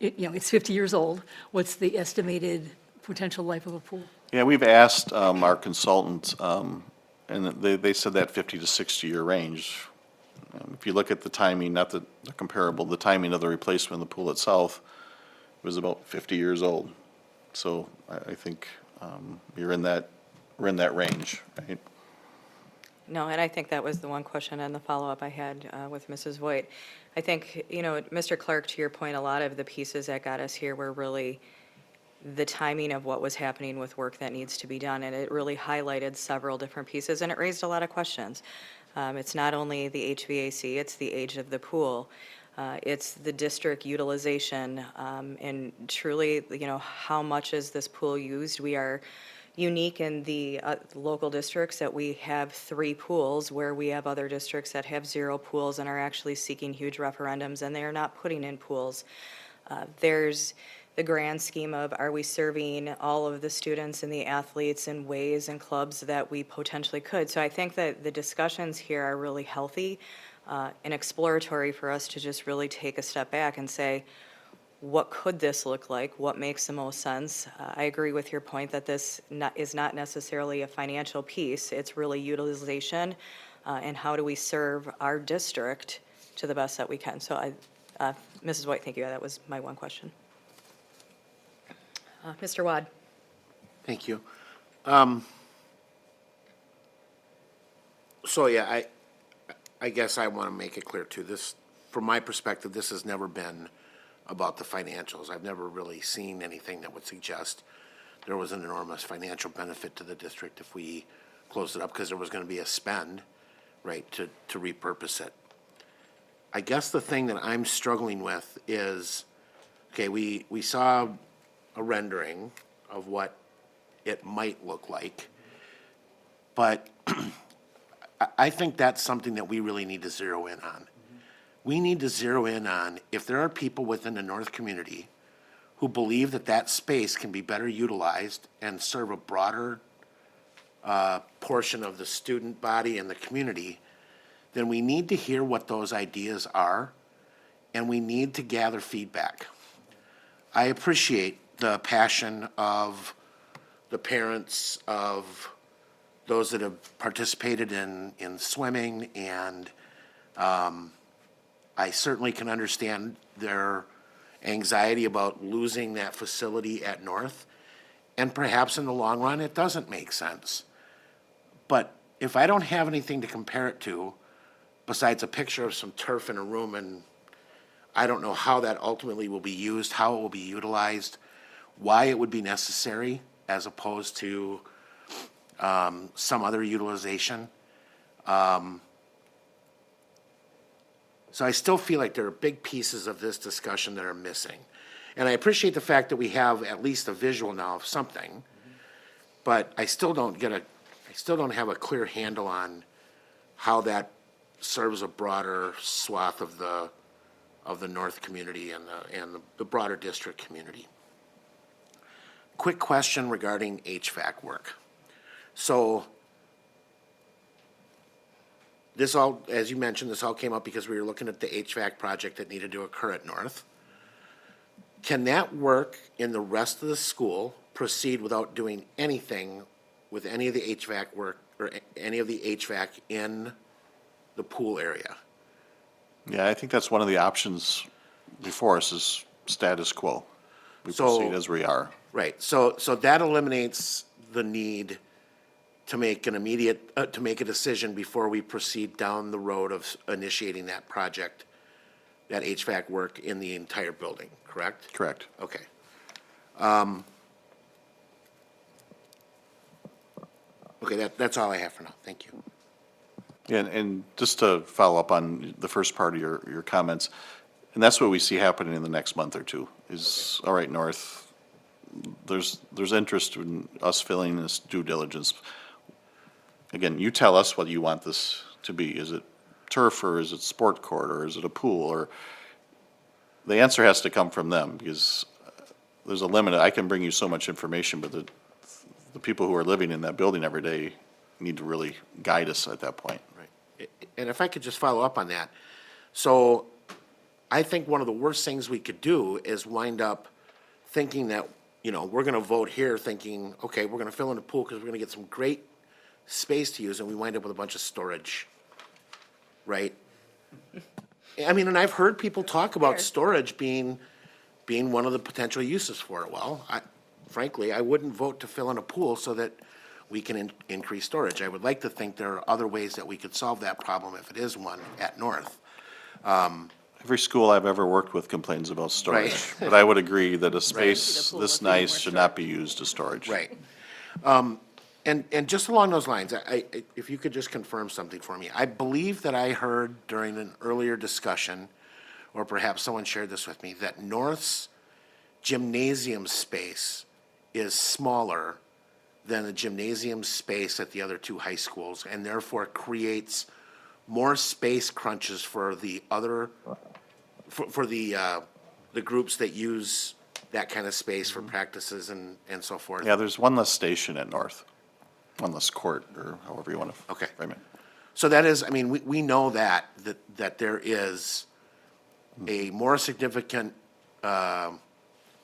it's 50 years old, what's the estimated potential life of a pool? Yeah, we've asked our consultant, and they said that 50 to 60-year range. If you look at the timing, not the comparable, the timing of the replacement of the pool itself was about 50 years old. So I think we're in that range, right? No, and I think that was the one question and the follow-up I had with Mrs. Voigt. I think, Mr. Clark, to your point, a lot of the pieces that got us here were really the timing of what was happening with work that needs to be done, and it really highlighted several different pieces, and it raised a lot of questions. It's not only the HVAC, it's the age of the pool. It's the district utilization, and truly, how much is this pool used? We are unique in the local districts that we have 3 pools, where we have other districts that have 0 pools and are actually seeking huge referendums, and they are not putting in pools. There's the grand scheme of, are we serving all of the students and the athletes in ways and clubs that we potentially could? So I think that the discussions here are really healthy and exploratory for us to just really take a step back and say, what could this look like? What makes the most sense? I agree with your point that this is not necessarily a financial piece. It's really utilization and how do we serve our district to the best that we can. So Mrs. White, thank you. That was my one question. Mr. Wad. Thank you. So yeah, I guess I want to make it clear too. This, from my perspective, this has never been about the financials. I've never really seen anything that would suggest there was an enormous financial benefit to the district if we closed it up, because there was going to be a spend, right, to repurpose it. I guess the thing that I'm struggling with is, okay, we saw a rendering of what it might look like, but I think that's something that we really need to zero in on. We need to zero in on if there are people within the North community who believe that that space can be better utilized and serve a broader portion of the student body and the community, then we need to hear what those ideas are, and we need to gather feedback. I appreciate the passion of the parents of those that have participated in swimming, and I certainly can understand their anxiety about losing that facility at North, and perhaps in the long run, it doesn't make sense. But if I don't have anything to compare it to, besides a picture of some turf in a room, and I don't know how that ultimately will be used, how it will be utilized, why it would be necessary as opposed to some other utilization. So I still feel like there are big pieces of this discussion that are missing. And I appreciate the fact that we have at least a visual now of something, but I still don't have a clear handle on how that serves a broader swath of the North community and the broader district community. Quick question regarding HVAC work. So this all, as you mentioned, this all came up because we were looking at the HVAC project that needed to occur at North. Can that work in the rest of the school proceed without doing anything with any of the HVAC work or any of the HVAC in the pool area. Yeah, I think that's one of the options before us is status quo. We So- proceed as we are. Right, so that eliminates the need to make an immediate, to make a decision before we proceed down the road of initiating that project, that HVAC work in the entire building, correct? Correct. Okay. Okay, that's all I have for now, thank you. And just to follow up on the first part of your comments, and that's what we see happening in the next month or two, is, all right, North, there's interest in us filling this due diligence. Again, you tell us what you want this to be. Is it turf, or is it sport court, or is it a pool, or the answer has to come from them, because there's a limit. I can bring you so much information, but the people who are living in that building every day need to really guide us at that point. Right. And if I could just follow up on that. So I think one of the worst things we could do is wind up thinking that, you know, we're gonna vote here thinking, okay, we're gonna fill in the pool because we're gonna get some great space to use, and we wind up with a bunch of storage, right? I mean, and I've heard people talk about storage being one of the potential uses for it. Well, frankly, I wouldn't vote to fill in a pool so that we can increase storage. I would like to think there are other ways that we could solve that problem if it is one at North. Every school I've ever worked with complains about storage, Right. but I would agree that a space this nice should not be used as storage. Right. And just along those lines, if you could just confirm something for me. I believe that I heard during an earlier discussion, or perhaps someone shared this with me, that North's gymnasium space is smaller than the gymnasium space at the other two high schools, and therefore creates more space crunches for the other, for the groups that use that kind of space for practices and so forth. Yeah, there's one less station at North, one less court, or however you want to Okay. frame it. So that is, I mean, we know that there is a more significant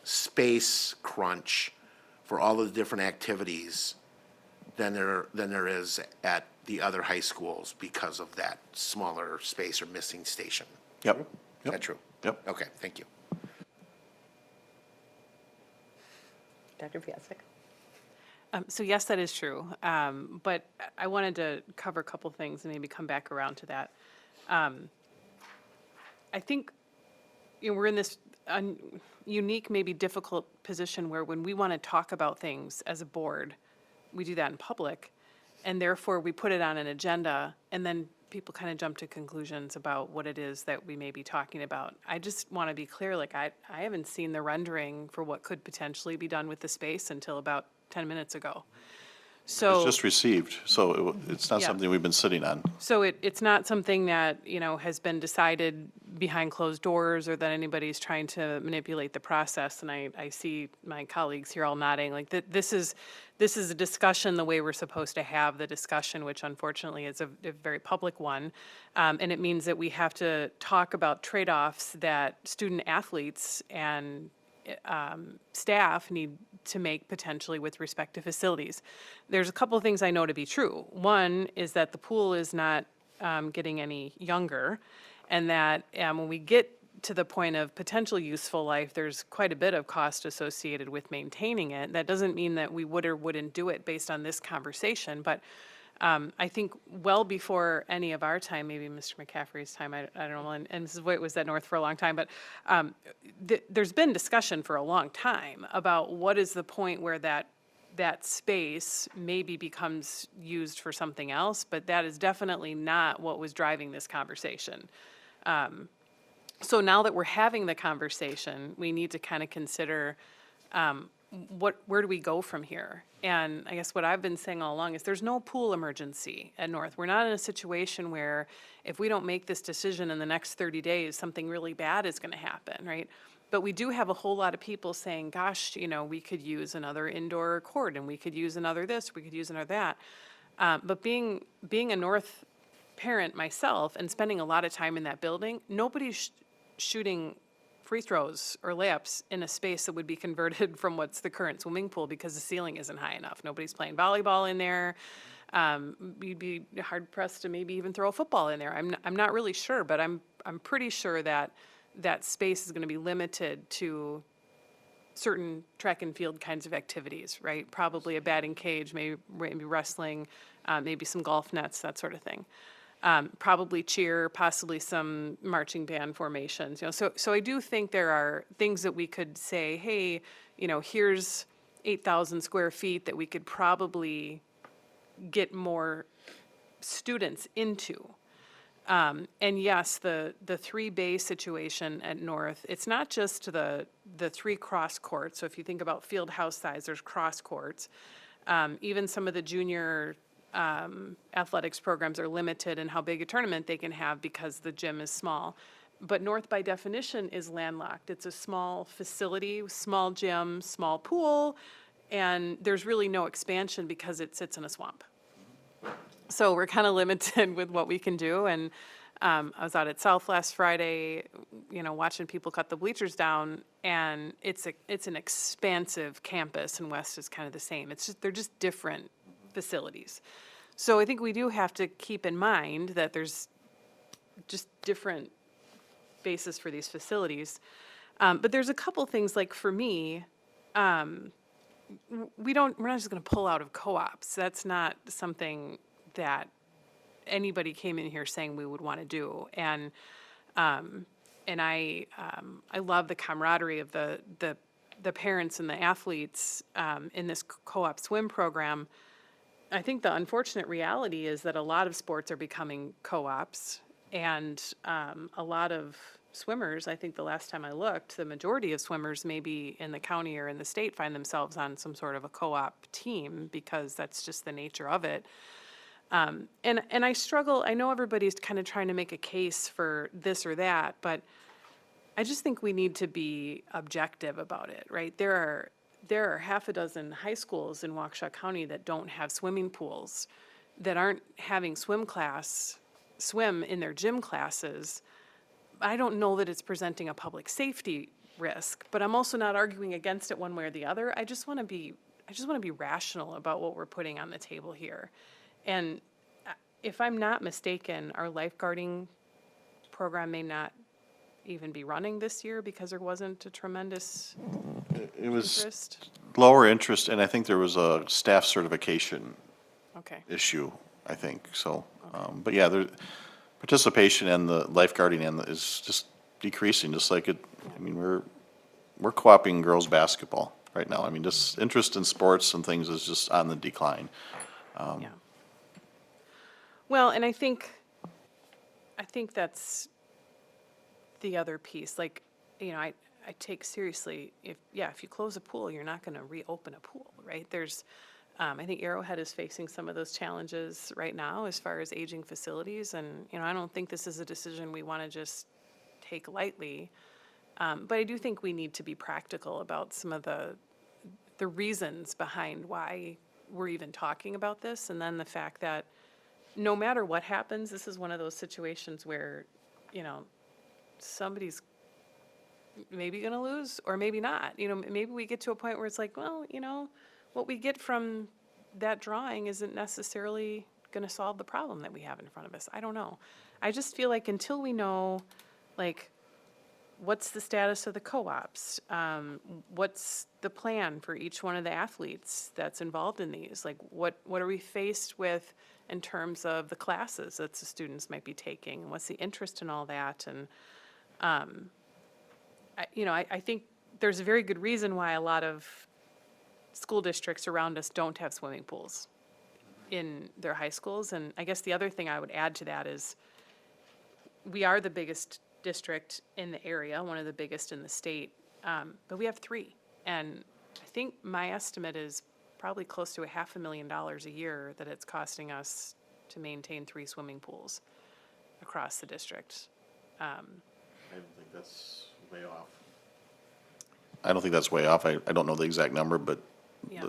space crunch for all of the different activities than there is at the other high schools because of that smaller space or missing station. Yep. Is that true? Yep. Okay, thank you. Dr. Piasek? So yes, that is true. But I wanted to cover a couple things and maybe come back around to that. I think, you know, we're in this unique, maybe difficult position where when we want to talk about things as a board, we do that in public, and therefore we put it on an agenda, and then people kind of jump to conclusions about what it is that we may be talking about. I just want to be clear, like I haven't seen the rendering for what could potentially be done with the space until about 10 minutes ago. So It's just received, so it's not Yeah. something we've been sitting on. So it's not something that, you know, has been decided behind closed doors or that anybody's trying to manipulate the process. And I see my colleagues here all nodding, like this is a discussion the way we're supposed to have the discussion, which unfortunately is a very public one. And it means that we have to talk about trade-offs that student athletes and staff need to make potentially with respect to facilities. There's a couple of things I know to be true. One is that the pool is not getting any younger, and that when we get to the point of potential useful life, there's quite a bit of cost associated with maintaining it. That doesn't mean that we would or wouldn't do it based on this conversation, but I think well before any of our time, maybe Mr. McCaffrey's time, I don't know, and Mrs. Voigt was at North for a long time, but there's been discussion for a long time about what is the point where that space maybe becomes used for something else, but that is definitely not what was driving this conversation. So now that we're having the conversation, we need to kind of consider where do we go from here? And I guess what I've been saying all along is there's no pool emergency at North. We're not in a situation where if we don't make this decision in the next 30 days, something really bad is going to happen, right? But we do have a whole lot of people saying, gosh, you know, we could use another indoor court, and we could use another this, we could use another that. But being a North parent myself and spending a lot of time in that building, nobody's shooting free throws or layups in a space that would be converted from what's the current swimming pool because the ceiling isn't high enough. Nobody's playing volleyball in there. You'd be hard pressed to maybe even throw a football in there. I'm not really sure, but I'm pretty sure that that space is going to be limited to certain track and field kinds of activities, right? Probably a batting cage, maybe wrestling, maybe some golf nets, that sort of thing. Probably cheer, possibly some marching band formations. So I do think there are things that we could say, hey, here's 8,000 square feet that we could probably get more students into. And yes, the 3-bay situation at North, it's not just the 3 cross courts. So if you think about field house size, there's cross courts. Even some of the junior athletics programs are limited in how big a tournament they can have because the gym is small. But North, by definition, is landlocked. It's a small facility, small gym, small pool, and there's really no expansion because it sits in a swamp. So we're kind of limited with what we can do. And I was out at South last Friday, watching people cut the bleachers down, and it's an expansive campus, and West is kind of the same. They're just different facilities. So I think we do have to keep in mind that there's just different basis for these facilities. But there's a couple things, like for me, we're not just going to pull out of co-ops. That's not something that anybody came in here saying we would want to do. And I love the camaraderie of the parents and the athletes in this co-op swim program. I think the unfortunate reality is that a lot of sports are becoming co-ops, and a lot of swimmers, I think the last time I looked, the majority of swimmers maybe in the county or in the state find themselves on some sort of a co-op team because that's just the nature of it. And I struggle, I know everybody's kind of trying to make a case for this or that, but I just think we need to be objective about it, right? There are half a dozen high schools in Waukesha County that don't have swimming pools, that aren't having swim in their gym classes. I don't know that it's presenting a public safety risk, but I'm also not arguing against it one way or the other. I just want to be rational about what we're putting on the table here. And if I'm not mistaken, our lifeguarding program may not even be running this year because there wasn't a tremendous It was interest. lower interest, and I think there was a staff certification Okay. issue, I think, so. But yeah, participation and the lifeguarding is just decreasing, just like we're co-oping girls' basketball right now. I mean, just interest in sports and things is just on the decline. Yeah. Well, and I think that's the other piece. Like, I take seriously if you close a pool, you're not going to reopen a pool, right? There's, I think Arrowhead is facing some of those challenges right now as far as aging facilities, and I don't think this is a decision we want to just take lightly. But I do think we need to be practical about some of the reasons behind why we're even talking about this, and then the fact that no matter what happens, this is one of those situations where, somebody's maybe going to lose or maybe not. Maybe we get to a point where it's like, well, what we get from that drawing isn't necessarily going to solve the problem that we have in front of us. I don't know. I just feel like until we know, like, what's the status of the co-ops? What's the plan for each one of the athletes that's involved in these? Like, what are we faced with in terms of the classes that the students might be taking? And what's the interest in all that? And, I think there's a very good reason why a lot of school districts around us don't have swimming pools in their high schools. And I guess the other thing I would add to that is we are the biggest district in the area, one of the biggest in the state, but we have 3. And I think my estimate is probably close to $500,000 a year that it's costing us to maintain 3 swimming pools across the district. I don't think that's way off. I don't think that's way off. I don't know the exact number, but Yeah.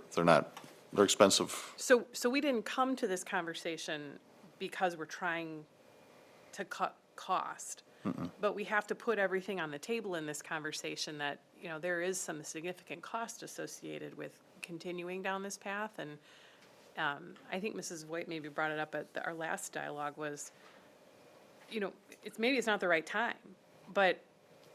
they're expensive. So we didn't come to this conversation because we're trying to cut cost. But we have to put everything on the table in this conversation that, you know, there is some significant cost associated with continuing down this path. And I think Mrs. Voigt maybe brought it up at our last dialogue was, you know, maybe it's not the right time, but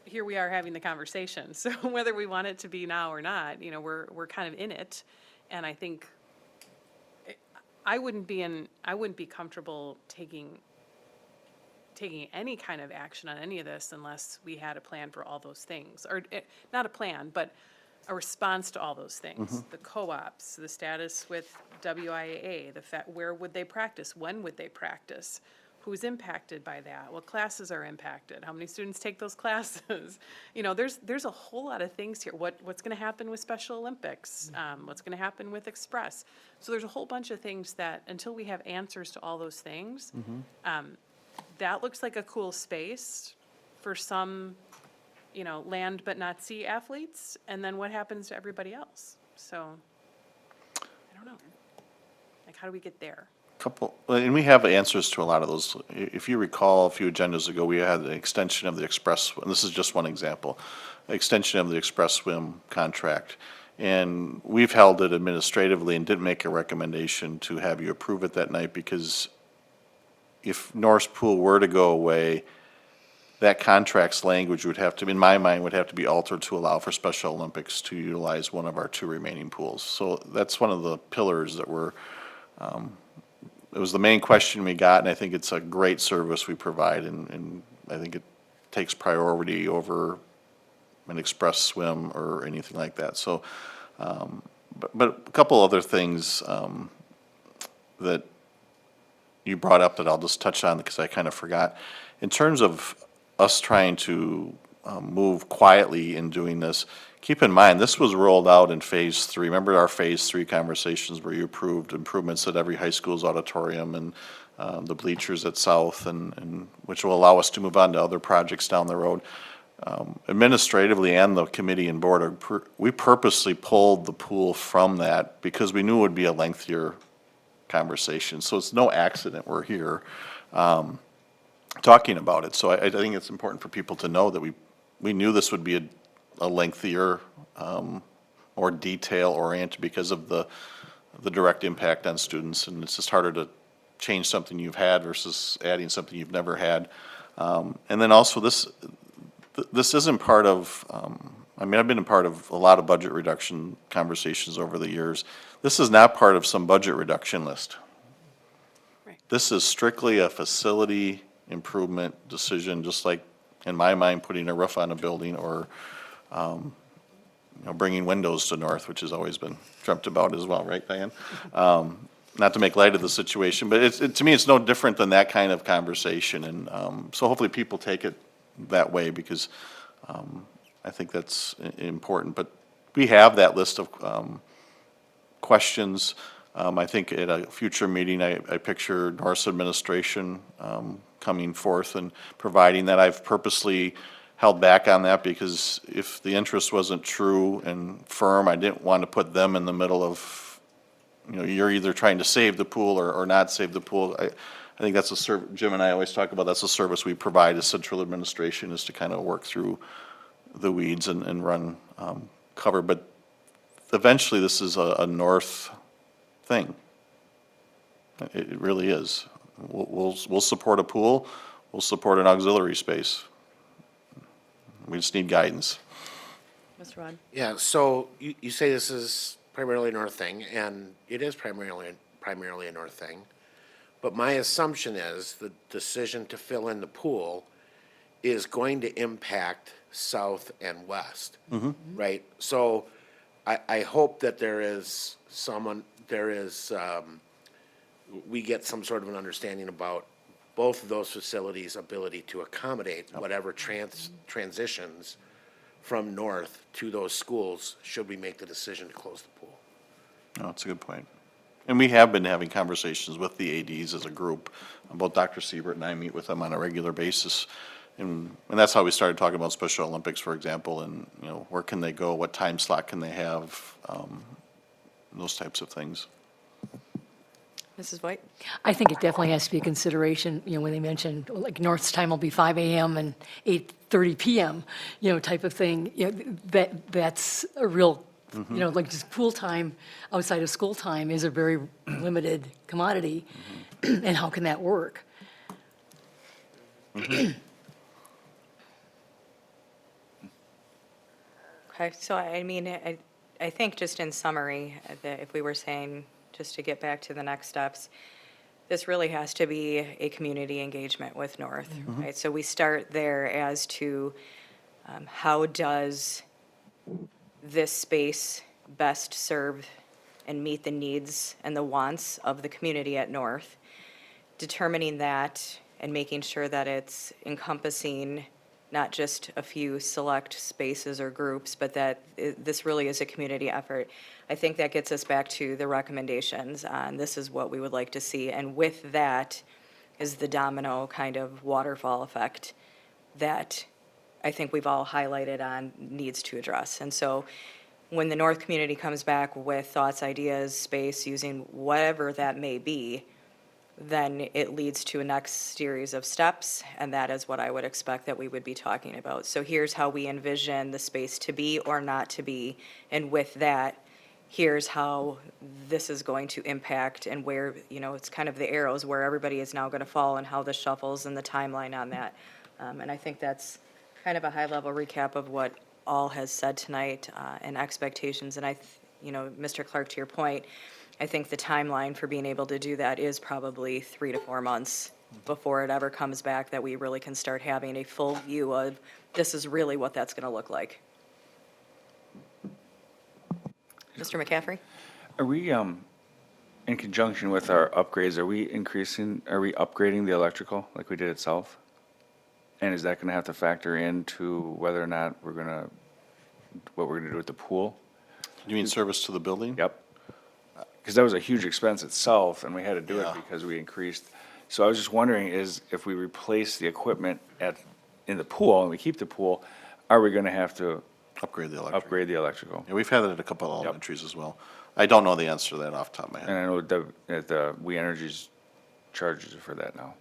here we are having the conversation. So whether we want it to be now or not, you know, we're kind of in it. And I think I wouldn't be comfortable taking any kind of action on any of this unless we had a plan for all those things. Or not a plan, but a response to all those things. The co-ops, the status with WIAA, the fact, where would they practice? When would they practice? Who's impacted by that? What classes are impacted? How many students take those classes? You know, there's a whole lot of things here. What's going to happen with Special Olympics? What's going to happen with Express? So there's a whole bunch of things that, until we have answers to all those things, that looks like a cool space for some, you know, land but not sea athletes. And then what happens to everybody else? So, I don't know. Like, how do we get there? And we have answers to a lot of those. If you recall, a few agendas ago, we had an extension of the Express, and this is just one example, extension of the Express Swim contract. And we've held it administratively and didn't make a recommendation to have you approve it that night, because if Norris Pool were to go away, that contract's language would have to, in my mind, would have to be altered to allow for Special Olympics to utilize one of our 2 remaining pools. So that's one of the pillars that we're, it was the main question we got, and I think it's a great service we provide, and I think it takes priority over an Express Swim or anything like that. So, but a couple other things that you brought up that I'll just touch on because I kind of forgot. In terms of us trying to move quietly in doing this, keep in mind, this was rolled out in Phase 3. Remember our Phase 3 conversations where you approved improvements at every high school's auditorium and the bleachers at South, and which will allow us to move on to other projects down the road. Administratively and the committee and board, we purposely pulled the pool from that because we knew it would be a lengthier conversation. So it's no accident we're here talking about it. So I think it's important for people to know that we knew this would be a lengthier, more detail-oriented because of the direct impact on students, and it's just harder to change something you've had versus adding something you've never had. And then also this isn't part of, I mean, I've been a part of a lot of budget reduction conversations over the years. This is not part of some budget reduction list. Right. This is strictly a facility improvement decision, just like, in my mind, putting a roof on a building or, bringing windows to North, which has always been dreamt about as well, right, Diane? Not to make light of the situation, but to me, it's no different than that kind of conversation. And so hopefully people take it that way, because I think that's important. But we have that list of questions. I think at a future meeting, I picture Norris administration coming forth and providing that. I've purposely held back on that because if the interest wasn't true and firm, I didn't want to put them in the middle of, you're either trying to save the pool or not save the pool. I think that's a service, Jim and I always talk about, that's a service we provide as central administration, is to kind of work through the weeds and run cover. But eventually this is a North thing. It really is. We'll support a pool, we'll support an auxiliary space. We just need guidance. Mr. Rod? Yeah, so you say this is primarily a North thing, and it is primarily a North thing. But my assumption is the decision to fill in the pool is going to impact South and West, right? So I hope that we get some sort of an understanding about both of those facilities' ability to accommodate whatever transitions from North to those schools, should we make the decision to close the pool. No, that's a good point. And we have been having conversations with the ADs as a group. Both Dr. Siebert and I meet with them on a regular basis. And that's how we started talking about Special Olympics, for example, and, where can they go, what time slot can they have, those types of things. Mrs. White? I think it definitely has to be a consideration, when they mentioned, like, North's time will be 5 a.m. and 8:30 p.m., type of thing. That's a real, like, just pool time outside of school time is a very limited commodity. And how can that work? Okay, so I mean, I think just in summary, that if we were saying, just to get back to the next steps, this really has to be a community engagement with North, right? So we start there as to how does this space best serve and meet the needs and the wants of the community at North, determining that and making sure that it's encompassing not just a few select spaces or groups, but that this really is a community effort. I think that gets us back to the recommendations on this is what we would like to see. And with that is the domino kind of waterfall effect that I think we've all highlighted on needs to address. And so when the North community comes back with thoughts, ideas, space, using whatever that may be, then it leads to a next series of steps, and that is what I would expect that we would be talking about. So here's how we envision the space to be or not to be, and with that, here's how this is going to impact and where, it's kind of the arrows where everybody is now going to fall and how this shuffles and the timeline on that. And I think that's kind of a high-level recap of what all has said tonight and expectations. And Mr. Clark, to your point, I think the timeline for being able to do that is probably 3 to 4 months before it ever comes back, that we really can start having a full view of this is really what that's going to look like. Mr. McCaffrey? Are we, in conjunction with our upgrades, are we upgrading the electrical like we did at South? And is that gonna have to factor into whether or not what we're gonna do with the pool? You mean service to the building? Yep. Because that was a huge expense at South, and we had to do it Yeah. because we increased. So I was just wondering, if we replace the equipment in the pool and we keep the pool, are we gonna have to Upgrade the electric. upgrade the electrical? Yeah, we've had it at a couple of elementaries as well. I don't know the answer to that off the top of my head. And I know that We Energies charges for that now.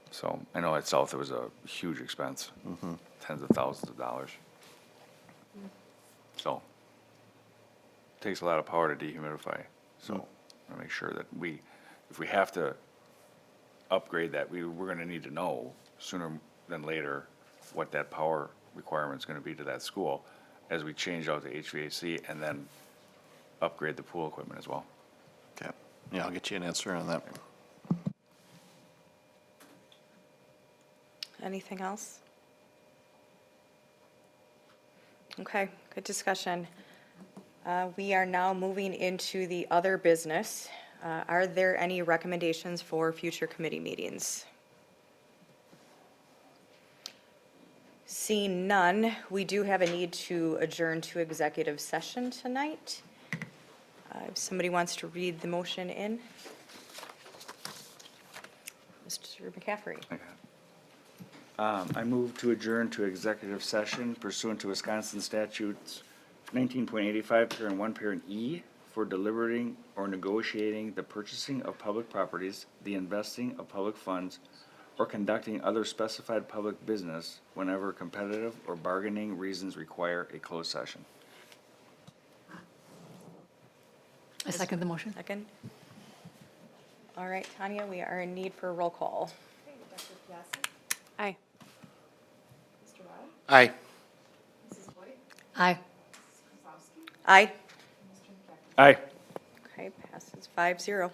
So I know at South it was a huge expense, tens of thousands of dollars. So it takes a lot of power to dehumidify. So I make sure that if we have to upgrade that, we're gonna need to know sooner than later what that power requirement's gonna be to that school as we change out the HVAC and then upgrade the pool equipment as well. Okay, yeah, I'll get you an answer on that. Anything else? Okay, good discussion. We are now moving into the other business. Are there any recommendations for future committee meetings? Seeing none, we do have a need to adjourn to executive session tonight. If somebody wants to read the motion in. Mr. McCaffrey. I move to adjourn to executive session pursuant to Wisconsin statutes 19.85, parent 1, parent E, for deliberating or negotiating the purchasing of public properties, the investing of public funds, or conducting other specified public business whenever competitive or bargaining reasons require a closed session. I second the motion. Second. All right, Tanya, we are in need for a roll call. Aye. Aye. Aye. Aye. Aye. Okay, passes 5-0.